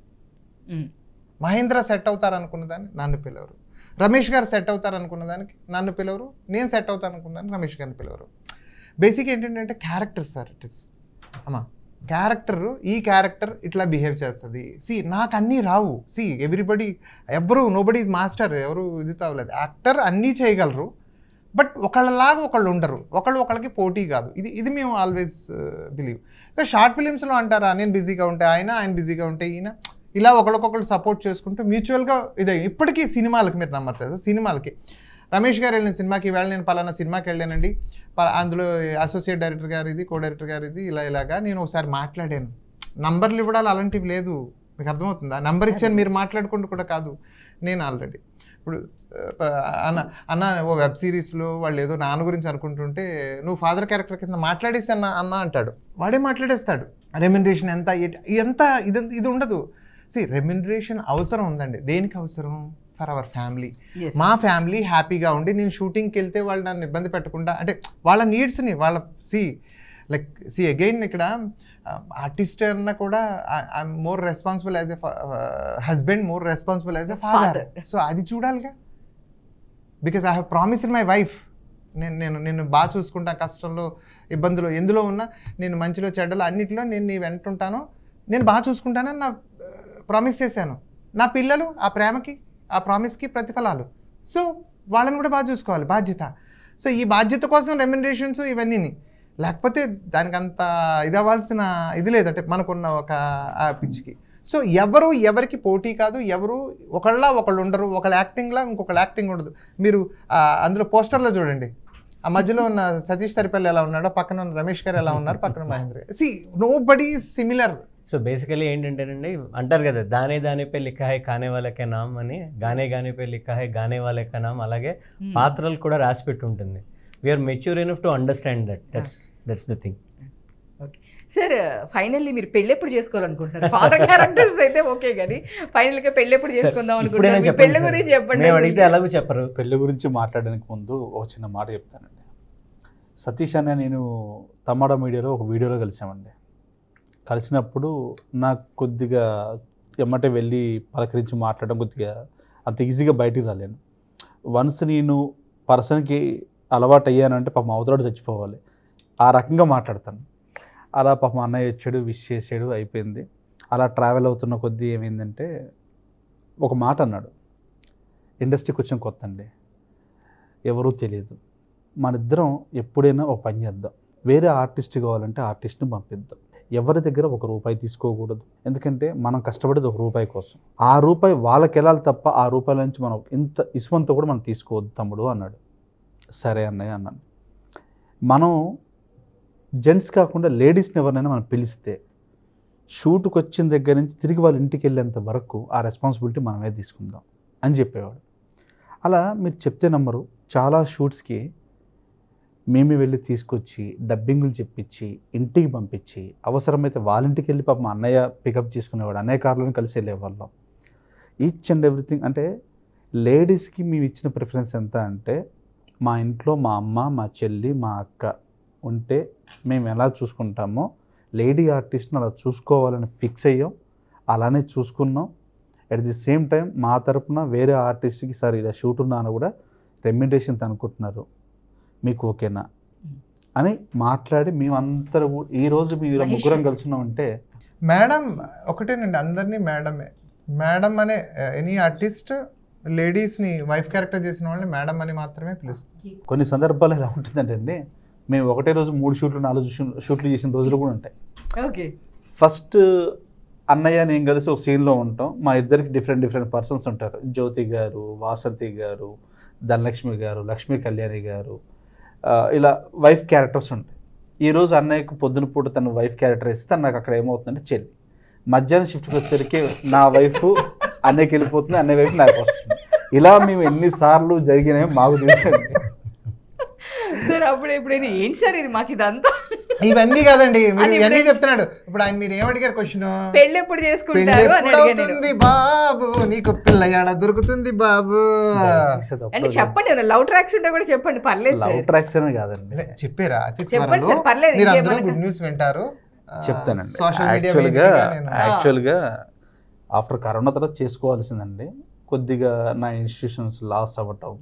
మహేంద్ర సెట్ అవుతారు అనుకున్న దాన్ని నన్ను పిలవరు, రమేష్ గారు సెట్ అవుతారు అనుకున్న దానికి నన్ను పిలవరు, నేను సెట్ అవుతాను అనుకున్న దానికి రమేష్ గారిని పిలవరు. బేసిక్ ఏంటంటే క్యారెక్టర్ సార్, ఇట్ ఇస్ అమ్మా ఈ క్యారెక్టర్ ఇట్లా బిహేవ్ చేస్తుంది. నాకు అన్నీ రావు. నోబడీ ఈజ్ మాస్టర్, ఎవరు ఇది అవ్వలేదు. యాక్టర్ అన్నీ చేయగలరు, బట్ ఒకళ్ళలాగా ఒకళ్ళు ఉండరు, ఒకళ్ళకి పోటీ కాదు. ఇది మేము ఆల్వేస్ బిలీవ్. ఇంకా షార్ట్ ఫిలిమ్స్లో అంటారా, నేను బిజీగా ఉంటే ఆయన బిజీగా ఉంటే ఈయన, ఇలా ఒకళ్ళకొకళ్ళు సపోర్ట్ చేసుకుంటూ మ్యూచువల్గా ఇదే. ఇప్పటికీ సినిమాలకి మీరు నమ్మట్లేదు, సినిమాలకి రమేష్ గారు వెళ్ళిన సినిమాకి ఇవాళ నేను పలానా సినిమాకి వెళ్ళానండి, అందులో అసోసియేట్ డైరెక్టర్ గారు ఇది, కో డైరెక్టర్ గారు ఇది, ఇలాగా నేను ఒకసారి మాట్లాడాను. నంబర్లు ఇవ్వడాలు అలాంటివి లేదు, మీకు అర్థమవుతుందా? నంబర్ ఇచ్చాను మీరు మాట్లాడుకుంటూ కూడా కాదు. నేను ఆల్రెడీ ఇప్పుడు అన్న ఓ వెబ్ సిరీస్లో వాళ్ళు ఏదో నాన్న గురించి అనుకుంటుంటే నువ్వు ఫాదర్ క్యారెక్టర్ కింద మాట్లాడేసి అన్న అంటాడు, వాడే మాట్లాడేస్తాడు. రెమ్యునరేషన్ ఎంత ఇది ఉండదు. రెమ్యునరేషన్ అవసరం ఉందండి. దేనికి అవసరం? For our family. మా ఫ్యామిలీ హ్యాపీగా ఉండి నేను షూటింగ్కి వెళ్తే వాళ్ళు నన్ను ఇబ్బంది పెట్టకుండా, అంటే వాళ్ళ నీడ్స్ని వాళ్ళ అగైన్ ఇక్కడ ఆర్టిస్ట్ అన్న కూడా I'm more responsible as a husband, more responsible as a father. So అది చూడాలిగా, because I have promise in my wife, నేను బాగా చూసుకుంటా, కష్టంలో ఇబ్బందులు ఎందులో ఉన్నా, నేను మంచిలో చెడ్డలో అన్నిటిలో నేను నీ వెంటుంటాను, నేను బాగా చూసుకుంటానని నా ప్రామిస్ చేశాను. నా పిల్లలు ఆ ప్రేమకి ఆ ప్రామిస్కి ప్రతిఫలాలు. సో వాళ్ళని కూడా బాగా చూసుకోవాలి, బాధ్యత. సో ఈ బాధ్యత కోసం రెమ్యునరేషన్స్ ఇవన్నీ, లేకపోతే దానికి అంత ఇది అవ్వాల్సిన ఇది లేదు, అంటే మనకున్న ఒక ఆ పిచ్చికి. సో ఎవరికి పోటీ కాదు, ఒకళ్ళు ఉండరు, ఒకళ్ళ యాక్టింగ్లా ఇంకొకళ్ళ యాక్టింగ్ ఉండదు. మీరు అందులో పోస్టర్లో చూడండి, ఆ మధ్యలో ఉన్న సతీష్ సరిపల్లి ఎలా ఉన్నాడో, పక్కన ఉన్న రమేష్ గారు ఎలా ఉన్నారు, పక్కన Mahendra. Nobody similar. So basically ఏంటంటేనండి, అంటారు కదా దానే పే లిఖా హై ఖానే వాలకే నామ్ అని, గానే పే లిఖా హై గానే వాలకే నామ్. అలాగే పాత్రలు కూడా రాసి పెట్టి ఉంటుంది. We're mature enough to understand that's the thing. Sir finally మీరు పెళ్ళి ఎప్పుడు చేసుకోవాలనుకుంటున్నారు? ఫాదర్ క్యారెక్టర్స్ అయితే ఓకే, కానీ ఫైనల్గా పెళ్ళి ఎప్పుడు చేసుకుందాం అనుకుంటున్నారు? పెళ్లి గురించి చెప్పండి. అడిగితే ఎలాగో చెప్పరు. పెళ్లి గురించి మాట్లాడడానికి ముందు ఒక చిన్న మాట చెప్తానండి. సతీష్ అనే నేను తమ్మాడ మీడియాలో ఒక వీడియోలో కలిసామండి. కలిసినప్పుడు నాకు కొద్దిగా ఎమ్మటే వెళ్ళి పలకరించి మాట్లాడడం కొద్దిగా అంత ఈజీగా బయటికి రాలేను. వన్స్ నేను పర్సన్కి అలవాటు అయ్యానంటే పాపం అవతలాడు చచ్చిపోవాలి, ఆ రకంగా మాట్లాడతాను. అలా పాపం అన్నయ్య వచ్చాడు, విష్ చేసాడు, అయిపోయింది. అలా ట్రావెల్ అవుతున్న కొద్దీ ఏమైందంటే ఒక మాట అన్నాడు, ఇండస్ట్రీకి వచ్చిన కొత్త అండి, ఎవరూ తెలియదు, మన ఇద్దరం ఎప్పుడైనా ఒక పని చేద్దాం, వేరే ఆర్టిస్ట్ కావాలంటే ఆర్టిస్ట్ని పంపిద్దాం, ఎవరి దగ్గర ₹1 తీసుకోకూడదు. ఎందుకంటే మనం కష్టపడేది ₹1 కోసం. ఆ రూపాయి వాళ్ళకి వెళ్ళాలి తప్ప ఆ రూపాయల నుంచి మనం ఇంత ఇసుమంతా కూడా మనం తీసుకోవద్దు తమ్ముడు అన్నాడు. సరే అన్నయ్య అన్నాను. మనం జెంట్స్ కాకుండా లేడీస్ని ఎవరినైనా మనం పిలిస్తే షూట్కి వచ్చిన దగ్గర నుంచి తిరిగి వాళ్ళ ఇంటికి వెళ్ళేంత వరకు ఆ రెస్పాన్సిబిలిటీ మనమే తీసుకుందాం అని చెప్పేవాడు. అలా మీరు చెప్తే నమ్మరు, చాలా షూట్స్కి మేమే వెళ్ళి తీసుకొచ్చి డబ్బింగులు చెప్పించి ఇంటికి పంపించి అవసరమైతే వాళ్ళ ఇంటికి వెళ్ళి పాపం అన్నయ్య పికప్ చేసుకునేవాడు. అన్నయ్య కార్లోనే కలిసి వెళ్ళేవాళ్ళం. Each and everything. అంటే లేడీస్కి మేము ఇచ్చిన ప్రిఫరెన్స్ ఎంత అంటే మా ఇంట్లో మా అమ్మ, మా చెల్లి, మా అక్క ఉంటే మేము ఎలా చూసుకుంటామో లేడీ ఆర్టిస్ట్ని అలా చూసుకోవాలని ఫిక్స్ అయ్యాం. అలానే చూసుకున్నాం. అట్ ది సేమ్ టైం మా తరపున వేరే ఆర్టిస్ట్కి సార్ ఇలా షూట్ ఉన్నా అని కూడా రెమ్యునరేషన్ అనుకుంటున్నారు, మీకు ఓకేనా అని మాట్లాడి మేమందరూ ఈరోజు మీరు ముగ్గురం కలుసున్నామంటే మేడం ఒకటేనండి, అందరినీ మేడమే. మేడం అనే ఎనీ ఆర్టిస్ట్ లేడీస్ని వైఫ్ క్యారెక్టర్ చేసిన వాళ్ళని మేడం అని మాత్రమే పిలుస్తుంది. కొన్ని సందర్భాలు ఎలా ఉంటుందంటే అండి, మేము ఒకటే రోజు 3 షూట్లు 4 షూట్లు చేసిన రోజులు కూడా ఉంటాయి. ఓకే, ఫస్ట్ అన్నయ్య నేను కలిసి ఒక సీన్లో ఉంటాం. మా ఇద్దరికి డిఫరెంట్ పర్సన్స్ ఉంటారు. జ్యోతి గారు, వాసంతి గారు, ధనలక్ష్మి గారు, లక్ష్మీ కళ్యాణి గారు, ఇలా వైఫ్ క్యారెక్టర్స్ ఉంటాయి. ఈరోజు అన్నయ్యకు పొద్దున పూట తన వైఫ్ క్యారెక్టర్ ఇస్తే నాకు అక్కడ ఏమవుతుందంటే చెల్లి. మధ్యాహ్నం షిఫ్ట్కి వచ్చేసరికి నా వైఫ్ అన్నయ్యకి వెళ్ళిపోతుంది, అన్నయ్య వైఫ్ నాకు వస్తుంది. ఇలా మేము ఎన్నిసార్లు జరిగినాయో మాకు తెలుసండి. సార్ అప్పుడు ఎప్పుడైనా ఏంటి సార్ ఇది మాకు ఇదంతా ఇవన్నీ కాదండి, మీరు ఇవన్నీ చెప్తున్నాడు. ఇప్పుడు ఆయన మీరు ఏమడిగారు క్వశ్చన్? పెళ్ళి ఎప్పుడు చేసుకుంటారు అని అవుతుంది బాబు, నీకు పిల్లయాడ దొరుకుతుంది బాబు అంటే చెప్పండి. లవ్ ట్రాక్స్ ఉంటే కూడా చెప్పండి, పర్లేదు. లవ్ ట్రాక్స్ అనే కాదండి, చెప్పారా? అతి చెప్పండి త్వరలో సార్, పర్లేదు. మీరు అందరూ గుడ్ న్యూస్ వింటారు. చెప్తానండి. సోషల్ మీడియా యాక్చువల్గా ఆఫ్టర్ కరోనా తర్వాత చేసుకోవాల్సిందండి. కొద్దిగా నా ఇన్స్టిట్యూషన్స్ లాస్ అవ్వటం,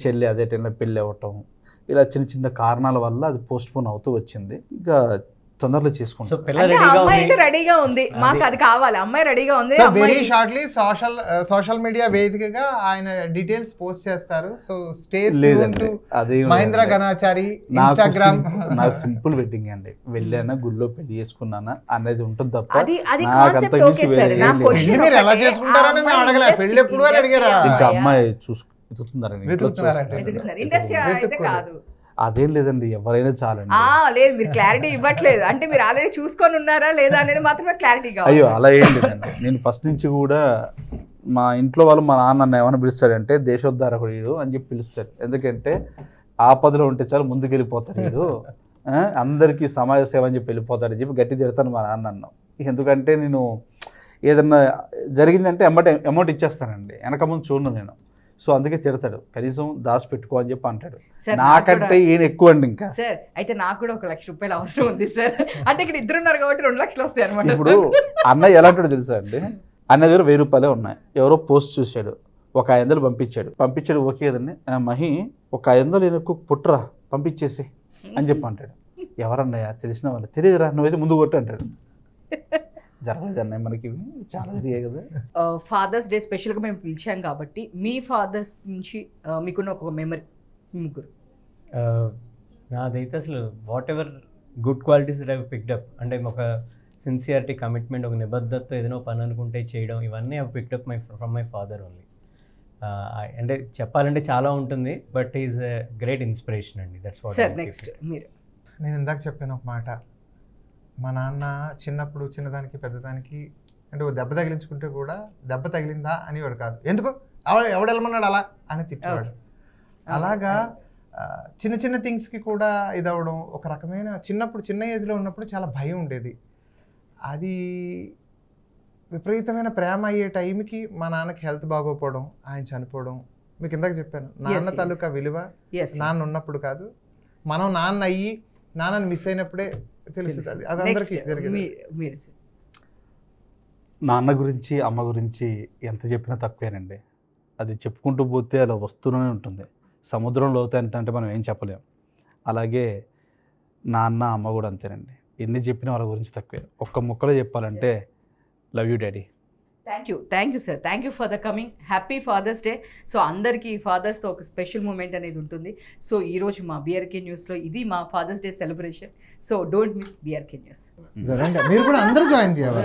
చెల్లి అదే టైంలో పెళ్ళి అవ్వటం, ఇలా చిన్న కారణాల వల్ల అది పోస్ట్ పోన్ అవుతూ వచ్చింది. ఇక తొందరలో చేసుకుంటాం. అమ్మాయి అయితే రెడీగా ఉంది, మాకు అది కావాలి, అమ్మాయి రెడీగా ఉంది. వెరీ షార్ట్లీ సోషల్ మీడియా వేదికగా ఆయన డీటెయిల్స్ పోస్ట్ చేస్తారు. So stay tuned to Mahendra Ganachari Instagram. నాకు సింపుల్ వెడ్డింగ్ అండి, వెళ్ళానా గుళ్ళో పెళ్లి చేసుకున్నానా అనేది ఉంటుంది తప్ప అది కాన్సెప్ట్ ఓకే సార్. నా క్వశ్చన్ మీరు ఎలా చేసుకుంటారని మేము అడగలే, పెళ్లి ఎప్పుడు అని అడిగారా? ఇంకా అమ్మాయి అదేం లేదండి, ఎవరైనా చాలండి. లేదు, మీరు క్లారిటీ ఇవ్వట్లేదు. అంటే మీరు ఆల్రెడీ చూసుకొని ఉన్నారా లేదా అనేది మాత్రమే క్లారిటీ కావాలి. అయ్యో అలా ఏం లేదండి. నేను ఫస్ట్ నుంచి కూడా మా ఇంట్లో వాళ్ళు మా నాన్న ఏమైనా పిలుస్తాడంటే దేశోద్ధారకుడు అని చెప్పి పిలుస్తారు. ఎందుకంటే ఆపదలో ఉంటే చాలు ముందుకు వెళ్ళిపోతారు, వీడు అందరికీ సమాజ సేవ అని చెప్పి వెళ్ళిపోతాడని చెప్పి గట్టి తిడతాను మా నాన్న అన్నాం. ఎందుకంటే నేను ఏదన్నా జరిగిందంటే అమౌంట్ ఇచ్చేస్తానండి, వెనక ముందు చూడను నేను. సో అందుకే తిడతాడు, కనీసం దాచి పెట్టుకో అని చెప్పి అంటాడు. నాకంటే ఈయన ఎక్కువ అండి. ఇంకా సార్ అయితే నాకు కూడా ₹1,00,000 అవసరం ఉంది సార్. అంటే ఇక్కడ ఇద్దరు ఉన్నారు కాబట్టి 2 లక్షలు వస్తాయి అనమాట. ఇప్పుడు అన్నయ్య ఎలా అంటాడు తెలుసా అండి, అన్నయ్య దగ్గర ₹1000 ఉన్నాయి. ఎవరో పోస్ట్ చూశాడు, ఒక 500 పంపించాడు. ఓకే కదండి, మహి ఒక 500 నేను పుట్టరా పంపించేసి అని చెప్పి అంటాడు. ఎవరన్నయ్య? తెలిసిన వాళ్ళు. తెలియదురా, నువ్వైతే ముందు కొట్టు అంటాడు. జరగలేదు అన్నయ్య, మనకి చాలా జరిగాయి కదా. ఫాదర్స్ డే స్పెషల్గా మేము పిలిచాం కాబట్టి మీ ఫాదర్స్ నుంచి మీకున్న ఒక మెమరీ ముగ్గురు. నాదైతే అసలు what ever good qualities that I picked up, అంటే ఒక సిన్సియారిటీ, కమిట్మెంట్, ఒక నిబద్ధతతో ఏదైనా పని అనుకుంటే చేయడం, ఇవన్నీ I picked up from my father only. అంటే చెప్పాలంటే చాలా ఉంటుంది, but is a great inspiration అండి. That's what. సార్ నెక్స్ట్ మీరు. నేను ఇందాక చెప్పాను ఒక మాట, మా నాన్న చిన్నప్పుడు చిన్నదానికి పెద్దదానికి అంటే ఓ దెబ్బ తగిలించుకుంటే కూడా దెబ్బ తగిలిందా అనేవాడు కాదు, ఎందుకు ఎవడెళ్ళమన్నాడు అలా అని తిప్పేవాడు. అలాగా చిన్న థింగ్స్కి కూడా ఇదవడం, ఒక రకమైన చిన్న ఏజ్లో ఉన్నప్పుడు చాలా భయం ఉండేది. అది విపరీతమైన ప్రేమ అయ్యే టైంకి మా నాన్నకి హెల్త్ బాగోపోవడం, ఆయన చనిపోవడం. మీకు ఇందాక చెప్పాను, నాన్న తాలూకా విలువ నాన్న ఉన్నప్పుడు కాదు, మనం నాన్న అయ్యి నాన్నని మిస్ అయినప్పుడే తెలుస్తుంది. అది అందరికీ జరిగింది. నాన్న గురించి అమ్మ గురించి ఎంత చెప్పినా తక్కువేనండి. అది చెప్పుకుంటూ పోతే అలా వస్తూనే ఉంటుంది. సముద్రం లోతు అంటే మనం ఏం చెప్పలేం. అలాగే నాన్న అమ్మ కూడా అంతేనండి. ఎన్ని చెప్పినా వాళ్ళ గురించి తక్కువే. ఒక్క ముక్కలో చెప్పాలంటే love you daddy. Thank you sir, thank you for the coming. Happy father's day. So అందరికీ ఫాదర్స్తో ఒక స్పెషల్ మూమెంట్ అనేది ఉంటుంది. సో ఈరోజు మా బీఆర్కే న్యూస్లో ఇది మా father's day celebration. So don't miss BRK news. మీరు కూడా అందరూ జాయిన్ చేయాలి.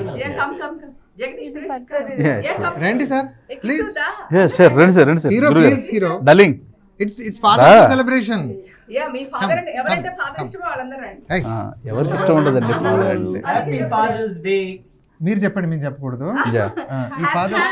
రండి సార్ ప్లీజ్. సార్ రండి సార్, రండి sir. Hero please, hero darling. It's father's day celebration. మీ ఫాదర్ అంటే ఎవరైతే ఫాదర్ ఇష్టమో వాళ్ళందరూ రండి. ఎవరికి ఇష్టం ఉండదండి ఫాదర్ అంటే. Happy father's day. మీరు చెప్పండి, మీరు చెప్పకూడదు. ఈ father's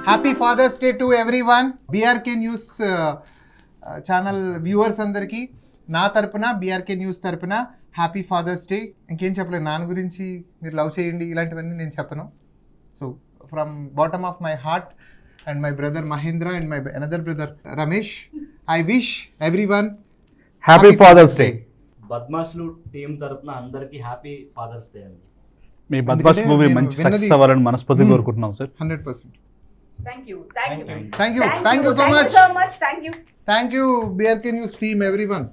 happy father's day to everyone. BRK news channel viewers అందరికీ నా తరపున, బీఆర్కే న్యూస్ తరపున హ్యాపీ ఫాదర్స్ డే. ఇంకేం చెప్పలేదు, నాన్న గురించి మీరు లవ్ చేయండి ఇలాంటివన్నీ నేను చెప్పను. So from bottom of my heart and my brother Mahendra and my another brother Ramesh, I wish everyone happy father's day. బద్మాష్లు టీం తరపున అందరికీ హ్యాపీ ఫాదర్స్ డే అండి. మీ బద్మాష్ మూవీ మంచి సక్సెస్ అవ్వాలని మనస్ఫూర్తిగా కోరుకుంటున్నాం sir. 100%. Thank you so much. Thank you. Thank you BRK News team, everyone.